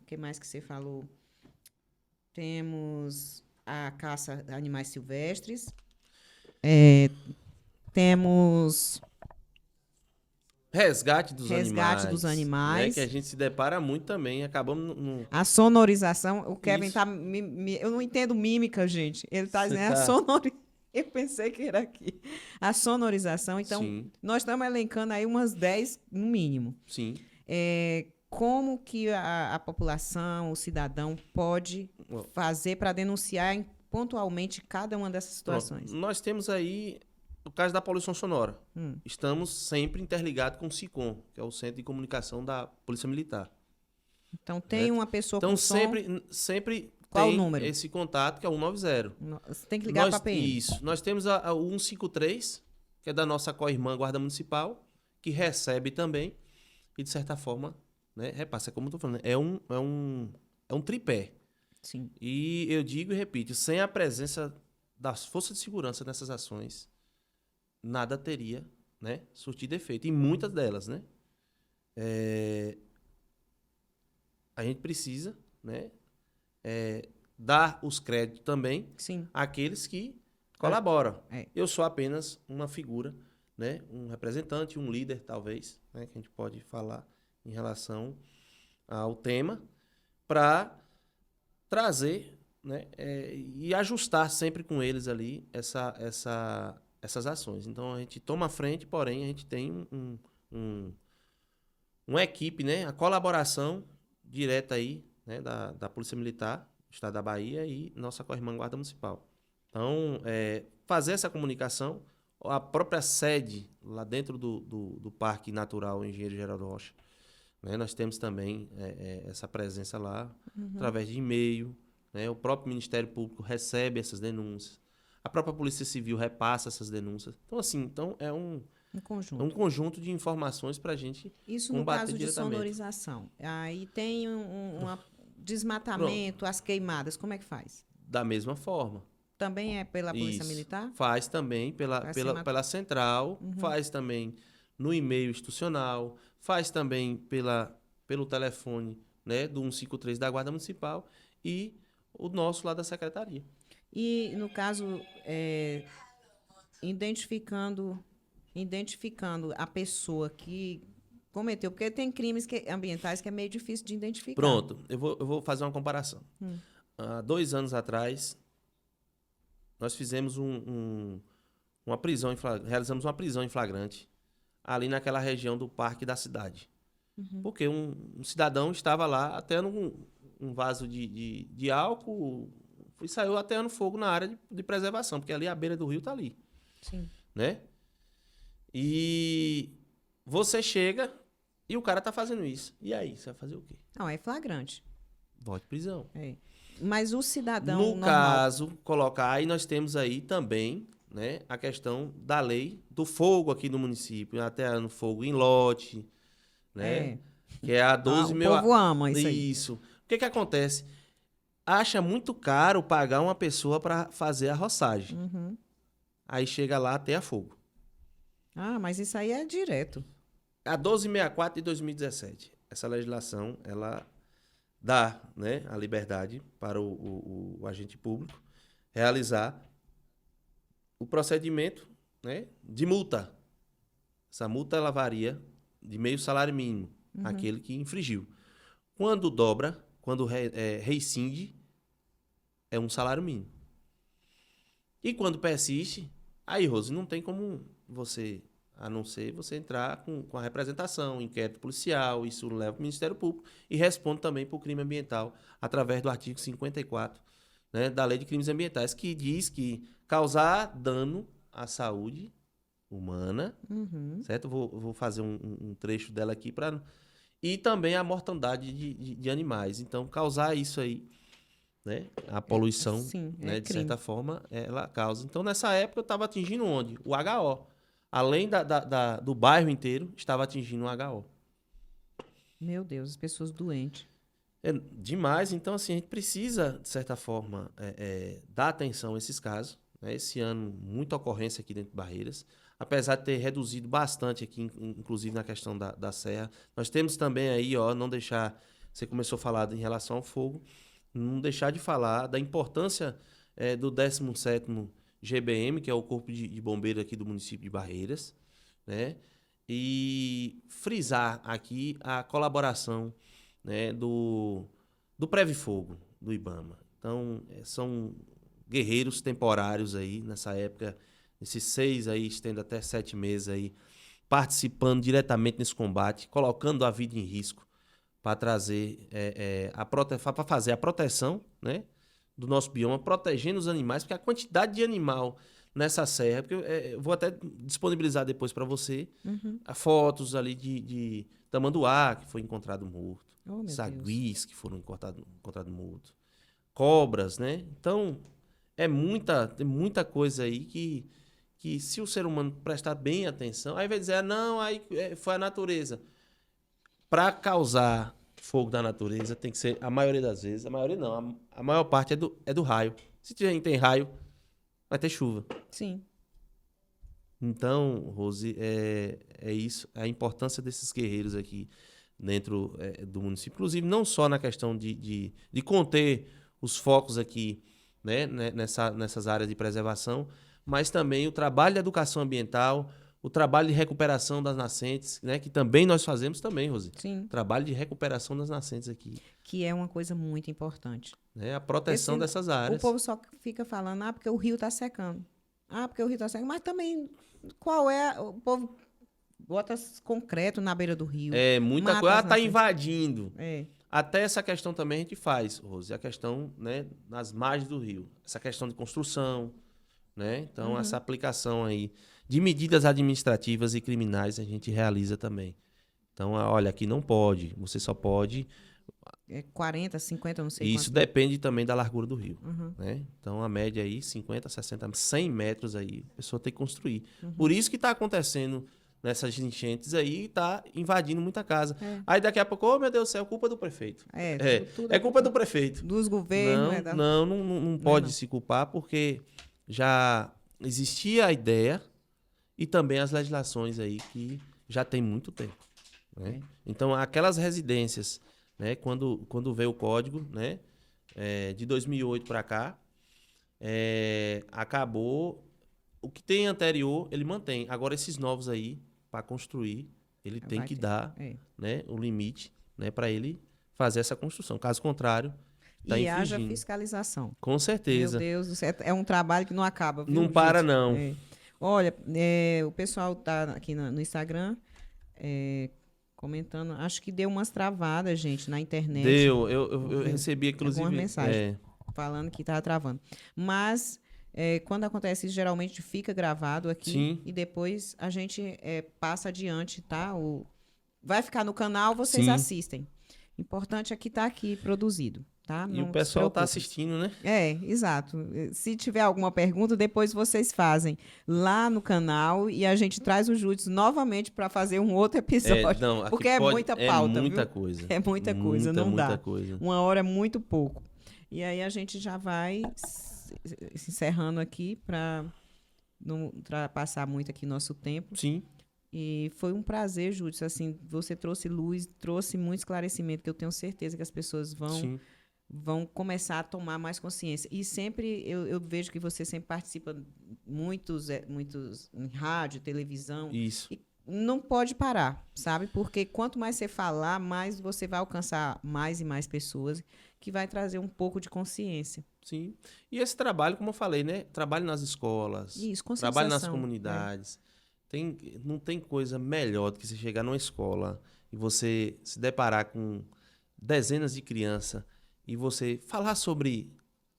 o que mais que você falou? Temos a caça a animais silvestres. Temos... Resgate dos animais. Né, que a gente se depara muito também. Acabamos A sonorização. O Kevin Isso. tá... eu não entendo mímica, gente. Ele tá dizendo a sonorização. Eu pensei que era aqui. A sonorização. Então, Sim. nós estamos elencando aí umas 10 no mínimo. Sim. como que a população, o cidadão pode fazer para denunciar pontualmente cada uma dessas situações? Pronto. Nós temos aí o caso da poluição sonora. Hum. Estamos sempre interligados com o SICOM, que é o Centro de Comunicação da Polícia Militar. Então, tem uma pessoa Então, com som... sempre Qual tem o número? esse contato, que é o 190. Você tem que ligar para a PM. Isso. Nós temos o 153, que é da nossa co-irmã Guarda Municipal, que recebe também e, de certa forma, né, repassa. É como eu estou falando, é um tripé. Sim. E eu digo e repito, sem a presença das forças de segurança nessas ações, nada teria, né, surtido efeito. E muitas delas, né? A gente precisa, né, dar os créditos também Sim. àqueles que colaboram. É. Eu sou apenas uma figura, né, um representante, um líder, talvez, né, que a gente pode falar em relação ao tema, para trazer, né, e ajustar sempre com eles ali essas ações. Então, a gente toma a frente, porém, a gente tem uma equipe, né, a colaboração direta aí, né, da Polícia Militar do Estado da Bahia e nossa co-irmã Guarda Municipal. Então, fazer essa comunicação, a própria sede lá dentro do Parque Natural Engenheiro Geraldo Rocha, né, nós temos também essa presença lá, através de e-mail, né, o próprio Ministério Público recebe essas denúncias, a própria Polícia Civil repassa essas denúncias. Então, assim, é um conjunto de informações para a gente isso no caso de sonorização. Aí tem um desmatamento, Pronto. as queimadas, como é que faz? Da mesma forma. Também é pela Polícia Isso. Militar? Faz também pela central, faz também no e-mail institucional, faz também pelo telefone, né, do 153 da Guarda Municipal e o nosso lá da Secretaria. E, no caso, identificando a pessoa que cometeu, porque tem crimes ambientais que é meio difícil de identificar. Pronto, eu vou fazer uma comparação. Há 2 anos atrás, nós fizemos uma prisão, realizamos uma prisão em flagrante ali naquela região do parque da cidade. Porque um cidadão estava lá ateando um vaso de álcool e saiu ateando fogo na área de preservação, porque ali a beira do rio está ali. Sim. Né? E você chega e o cara está fazendo isso. E aí, você vai fazer o quê? Não, é flagrante. Volte prisão. Mas o cidadão No normal... caso, aí nós temos aí também, né, a questão da lei do fogo aqui no município, até no fogo em lote, né? Que é a 12 O povo ama isso aí. Isso. O que acontece? Acha muito caro pagar uma pessoa para fazer a roçagem. Aí chega lá até a fogo. Ah, mas isso aí é direto. A 1264 de 2017. Essa legislação, ela dá, né, a liberdade para o agente público realizar o procedimento, né, de multa. Essa multa ela varia de meio salário mínimo, aquele que infringiu. Quando dobra, quando rescinde, é um salário mínimo. E quando persiste, aí, Rose, não tem como você, a não ser você entrar com a representação, inquérito policial, isso leva para o Ministério Público e responde também por crime ambiental, através do artigo 54, né, da Lei de Crimes Ambientais, que diz que causar dano à saúde humana, certo? Vou fazer um trecho dela aqui e também a mortandade de animais. Então, causar isso aí, né? A poluição, Sim, né, de crime. certa forma, ela causa. Então, nessa época, eu estava atingindo onde? O HO. Além do bairro inteiro, estava atingindo o HO. Meu Deus, as pessoas doentes. É demais. Então, assim, a gente precisa, de certa forma, dar atenção a esses casos. Né? Esse ano, muita ocorrência aqui dentro de Barreiras. Apesar de ter reduzido bastante aqui, inclusive na questão da serra. Nós temos também aí, não deixar... Você começou a falar em relação ao fogo. Não deixar de falar da importância do 17º GBM, que é o Corpo de Bombeiro aqui do município de Barreiras, né? E frisar aqui a colaboração, né, do Previfogo, do IBAMA. Então, são guerreiros temporários aí, nessa época, esses 6 aí, estendo até 7 meses aí, participando diretamente nesse combate, colocando a vida em risco para trazer para fazer a proteção, né, do nosso bioma, protegendo os animais, porque a quantidade de animal nessa serra, porque eu vou até disponibilizar depois para você fotos ali de tamanduá, que foi encontrado morto, Oh, meu Deus. saguis que foram encontrados mortos, cobras, né? Então, tem muita coisa aí que se o ser humano prestar bem atenção, aí vai dizer, não, aí foi a natureza. Para causar fogo da natureza, tem que ser, a maioria das vezes, a maioria não, a maior parte é do raio. Se tem raio, vai ter chuva. Sim. Então, Rose, é isso, a importância desses guerreiros aqui dentro do município, inclusive não só na questão de conter os focos aqui, né, nessas áreas de preservação, mas também o trabalho de educação ambiental, o trabalho de recuperação das nascentes, né, que também nós fazemos também, Rose. Sim. Trabalho de recuperação das nascentes aqui. Que é uma coisa muito importante. Né, a proteção dessas áreas. O povo só fica falando, porque o rio está secando. Porque o rio está secando. Mas também, o povo bota concreto na beira do rio. Muita coisa. Está invadindo. É. Até essa questão também a gente faz, Rose. A questão, né, nas margens do rio. Essa questão de construção, né? Então, essa aplicação aí de medidas administrativas e criminais a gente realiza também. Então, olha, aqui não pode. Você só pode... 40, 50, não sei Isso quanto. depende também da largura do rio. Né? Então, a média aí, 50, 60, 100 metros aí, a pessoa tem que construir. Por isso que está acontecendo nessas enchentes aí, está invadindo muita casa. Aí daqui a pouco, meu Deus do céu, culpa do prefeito. Tudo é culpa do prefeito. Dos governos. Não pode se culpar, porque já existia a ideia e também as legislações aí que já tem muito tempo. Né? Então, aquelas residências... Né? Quando veio o código, né? De 2008 para cá, acabou. O que tem anterior, ele mantém. Agora, esses novos aí, para construir, ele tem que dar né, o limite, né, para ele fazer essa construção. Caso contrário, está infringindo. E haja fiscalização. Com certeza. Meu Deus do céu, é um trabalho que não acaba. Viu, não para, gente? não. Olha, o pessoal está aqui no Instagram... comentando, acho que deu umas travadas, gente, na internet. Deu, eu recebi, inclusive... algumas mensagens falando que estava travando. Mas, quando acontece isso, geralmente fica gravado aqui. Sim. E depois a gente passa adiante, tá? Vai ficar no canal, vocês assistem. Importante é que está aqui produzido. Tá? E o pessoal está assistindo, né? Exato. Se tiver alguma pergunta, depois vocês fazem lá no canal e a gente traz o Júlio novamente para fazer um outro episódio. Porque muita pauta, muita viu? coisa. É muita coisa, não dá. Coisa. Uma hora é muito pouco. E aí a gente já vai se encerrando aqui para não ultrapassar muito aqui nosso tempo. Sim. E foi um prazer, Júlio. Assim, você trouxe luz, trouxe muito esclarecimento, que eu tenho certeza que as pessoas vão começar a tomar mais consciência. E sempre, eu vejo que você sempre participa muitos em rádio, televisão. Isso. E não pode parar, sabe? Porque quanto mais você falar, mais você vai alcançar mais e mais pessoas, que vai trazer um pouco de consciência. Sim. E esse trabalho, como eu falei, né? Trabalho nas escolas, trabalho nas comunidades. Não tem coisa melhor do que você chegar numa escola e você se deparar com dezenas de crianças e você falar sobre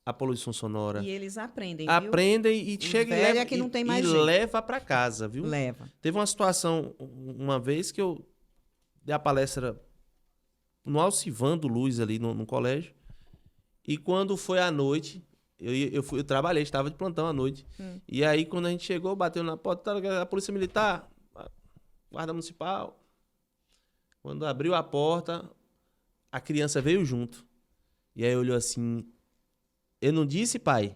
a poluição sonora. E eles aprendem, viu? Aprendem e chega e leva, que não tem mais leva para casa, viu? Leva. Teve uma situação, uma vez que eu dei a palestra no Alcivando Luz ali no colégio, e quando foi à noite, eu trabalhei, estava de plantão à noite, e aí quando a gente chegou, bateu na porta, a polícia militar, a guarda municipal, quando abriu a porta, a criança veio junto. E aí olhou assim, eu não disse, pai,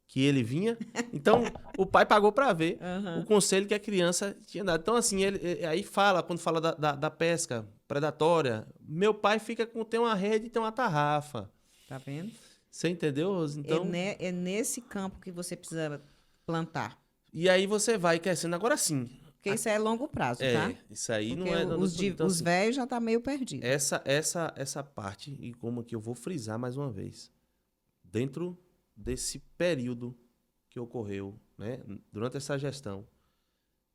que ele vinha? Então, o pai pagou para ver o conselho que a criança tinha dado. Então, assim, ele aí quando fala da pesca predatória, meu pai tem uma rede e tem uma tarrafa. Tá vendo? Você entendeu, Rose? Então, é nesse campo que você precisa plantar. E aí você vai crescendo. Agora sim. Porque isso é longo prazo, tá? Isso aí porque não é... Os velhos já tá meio perdidos. Essa parte, e como aqui eu vou frisar mais uma vez, dentro desse período que ocorreu, né, durante essa gestão,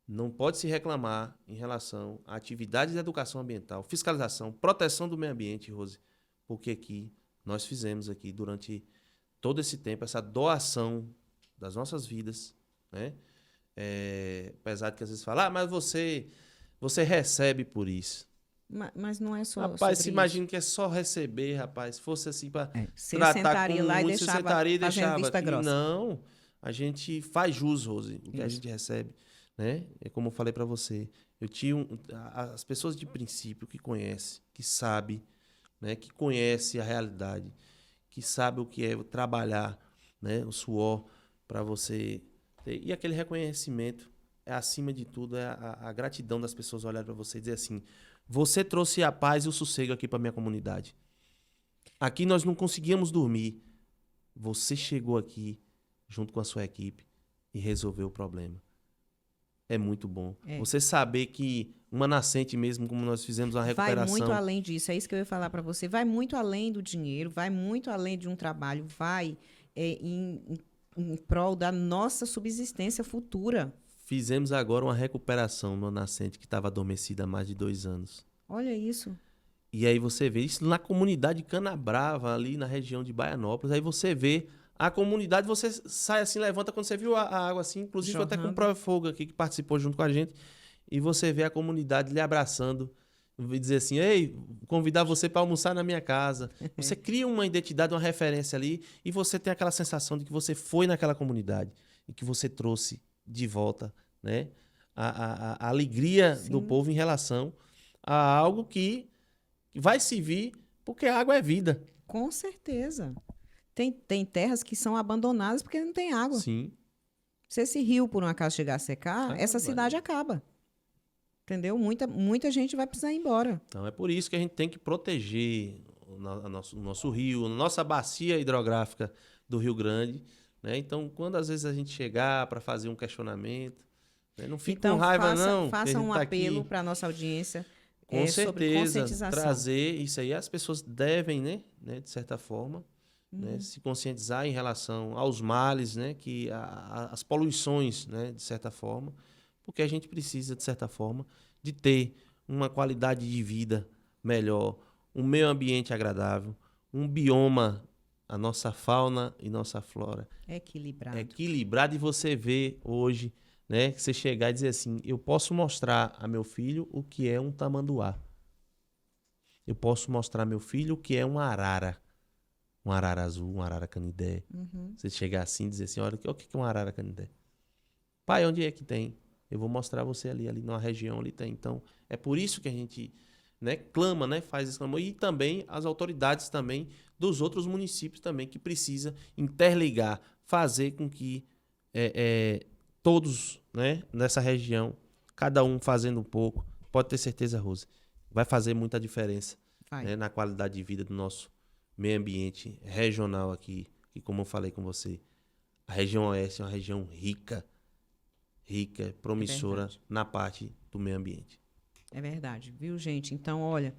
não pode se reclamar em relação a atividades de educação ambiental, fiscalização, proteção do meio ambiente, Rose, porque aqui nós fizemos aqui durante todo esse tempo essa doação das nossas vidas, né? Apesar de que às vezes falar, mas você recebe por isso. Mas não é só Rapaz, se sobre imagina que é só receber, rapaz. Se fosse assim para Você tratar sentaria com lá e muito, você deixava sentaria e fazendo deixava vista aqui. grossa. Não, a gente faz jus, Rose, o que a Isso. gente recebe, né? É como eu falei para você. Eu tinha as pessoas de princípio que conhecem, que sabem, né? Que conhecem a realidade, que sabem o que é trabalhar, né? O suor para você ter. E aquele reconhecimento é acima de tudo, é a gratidão das pessoas olharem para você e dizer assim: você trouxe a paz e o sossego aqui para minha comunidade. Aqui nós não conseguíamos dormir. Você chegou aqui junto com a sua equipe e resolveu o problema. É muito bom. É. Você saber que uma nascente mesmo, como nós fizemos uma Vai recuperação. muito além disso, é isso que eu ia falar para você. Vai muito além do dinheiro, vai muito além de um trabalho, vai em prol da nossa subsistência futura. Fizemos agora uma recuperação numa nascente que estava adormecida há mais de 2 anos. Olha isso. E aí você vê isso na comunidade Canabrava, ali na região de Baianópolis. Aí você vê a comunidade, você sai assim, levanta quando você viu a água assim. Inclusive até com o Jorrando. Prova Fogo aqui que participou junto com a gente. E você vê a comunidade lhe abraçando. E dizer assim, ei, convidar você para almoçar na minha casa. Você cria uma identidade, uma referência ali. E você tem aquela sensação de que você foi naquela comunidade. E que você trouxe de volta, né, a alegria do Sim. povo em relação a algo que vai servir, porque a água é vida. Com certeza. Tem terras que são abandonadas porque não tem água. Sim. Se esse rio, por um acaso, chegar a secar, essa cidade acaba. Entendeu? Muita gente vai precisar ir embora. Então é por isso que a gente tem que proteger o nosso rio, a nossa bacia hidrográfica do Rio Grande, né? Então, quando às vezes a gente chegar para fazer um questionamento, né? Não fique com raiva, não. que a Faça gente um tá apelo aqui. para a nossa audiência Com sobre certeza, conscientização. trazer isso aí, as pessoas devem, né, de certa forma, né, se conscientizar em relação aos males, né, que as poluições, né, de certa forma, porque a gente precisa, de certa forma, de ter uma qualidade de vida melhor, um meio ambiente agradável, um bioma, a nossa fauna e nossa flora Equilibrado. equilibrado, e você vê hoje, né, que você chegar e dizer assim, eu posso mostrar a meu filho o que é um tamanduá. Eu posso mostrar a meu filho o que é uma arara. Um arara azul, um arara canidé. Você chegar assim e dizer assim, olha, o que é uma arara canidé? Pai, onde é que tem? Eu vou mostrar você ali numa região ali tem. Então, é por isso que a gente, né, clama, né, faz esse clamor. E também as autoridades também dos outros municípios também que precisa interligar, fazer com que todos, né, nessa região, cada um fazendo um pouco, pode ter certeza, Rose, vai fazer muita diferença, né, na qualidade de vida do nosso meio ambiente regional aqui. E como eu falei com você, a região oeste é uma região rica, promissora na parte do meio ambiente. É verdade, viu, gente? Então, olha,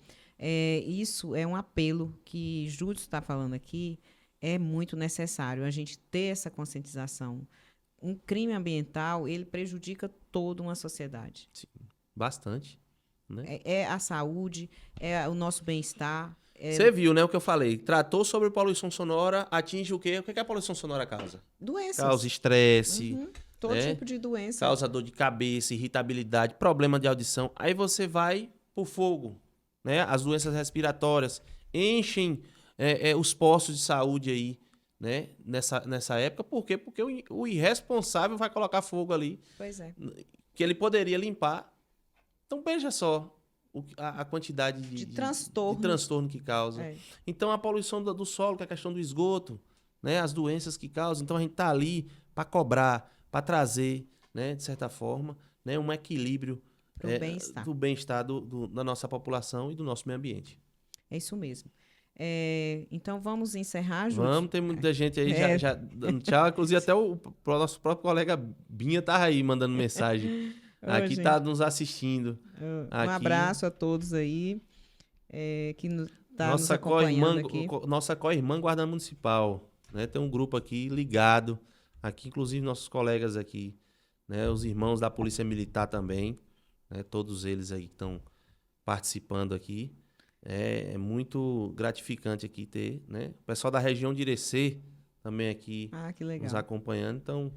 isso é um apelo que Júlio está falando aqui, é muito necessário a gente ter essa conscientização. Um crime ambiental, ele prejudica toda uma sociedade. Sim, bastante. Né? É a saúde, é o nosso bem-estar. Você viu, né, o que eu falei? Tratou sobre poluição sonora, atinge o quê? O que a poluição sonora causa? Doenças. Causa estresse. Todo né? tipo de doença. Causa dor de cabeça, irritabilidade, problema de audição. Aí você vai pro fogo, né? As doenças respiratórias enchem os postos de saúde aí, né? Nessa época. Por quê? Porque o irresponsável vai colocar fogo ali. Pois é. Que ele poderia limpar. Então, veja só a quantidade de transtorno que causa. Então, a poluição do solo, que é a questão do esgoto, né? As doenças que causam. Então, a gente está ali para cobrar, para trazer, né, de certa forma, né, um equilíbrio do bem-estar da nossa população e do nosso meio ambiente. É isso mesmo. Então, vamos encerrar, Júlio? Vamos, tem muita gente aí já dando tchau. Inclusive, até o nosso próprio colega Binha tá aí mandando mensagem. Aqui tá nos assistindo. Um abraço a todos aí que tá nos acompanhando aqui. Nossa co-irmã Guarda Municipal. Né? Tem um grupo aqui ligado. Aqui, inclusive, nossos colegas aqui né? Os irmãos da Polícia Militar também, né? Todos eles aí que estão participando aqui. É muito gratificante aqui ter, né? O pessoal da região de Irecê também aqui Que nos legal. acompanhando. Então,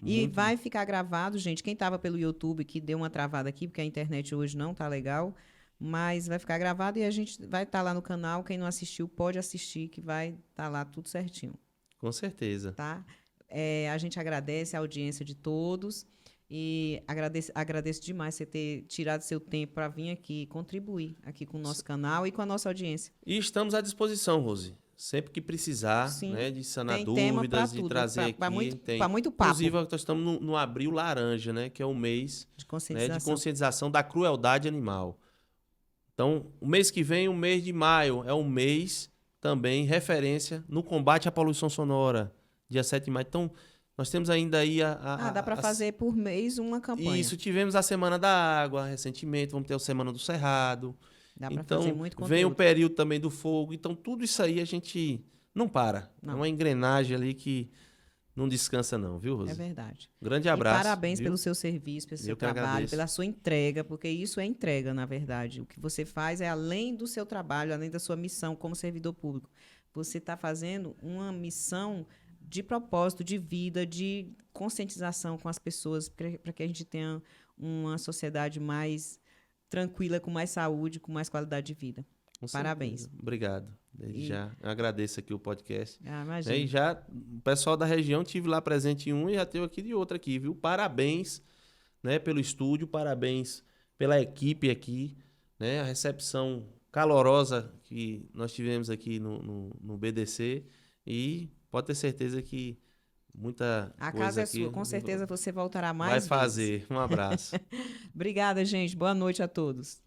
E vai ficar gravado, gente. Quem estava pelo YouTube, que deu uma travada aqui, porque a internet hoje não tá legal, mas vai ficar gravado e a gente vai estar lá no canal. Quem não assistiu, pode assistir, que vai estar lá tudo certinho, com certeza. tá? A gente agradece a audiência de todos e agradeço demais você ter tirado seu tempo para vir aqui contribuir aqui com o nosso canal e com a nossa audiência. E estamos à disposição, Rose. Sempre que precisar, Sim, né, de sanar tem tema pra dúvidas, de tudo, trazer pra aqui. muito papo. Inclusive, nós estamos no Abril Laranja, né, que é o mês De né, conscientização. de conscientização da crueldade animal. Então, o mês que vem, o mês de maio, é um mês também referência no combate à poluição sonora, dia 7 de maio. Então, nós temos ainda aí dá para fazer por mês uma campanha. Isso, tivemos a Semana da Água recentemente, vamos ter a Semana do Cerrado. Dá para Então, fazer muito conteúdo. vem o período também do fogo. Então, tudo isso aí a gente não para. Não. É uma engrenagem ali que não descansa não, viu, Rose? É verdade. Grande abraço. E parabéns viu? pelo seu serviço, pelo seu Eu que trabalho, agradeço. pela sua entrega, porque isso é entrega, na verdade. O que você faz é além do seu trabalho, além da sua missão como servidor público. Você está fazendo uma missão de propósito, de vida, de conscientização com as pessoas, para que a gente tenha uma sociedade mais tranquila, com mais saúde, com mais qualidade de vida. Com Parabéns. certeza. Obrigado. Desde já. Eu agradeço aqui o podcast. Imagina. E já, o pessoal da região, tive lá presente em um e já teve aqui de outro aqui, viu? Parabéns, né, pelo estúdio, parabéns pela equipe aqui, né? A recepção calorosa que nós tivemos aqui no BDC e pode ter certeza que muita A coisa casa é aqui sua, com certeza você voltará mais vai vezes. fazer. Um abraço. Obrigada, gente. Boa noite a todos.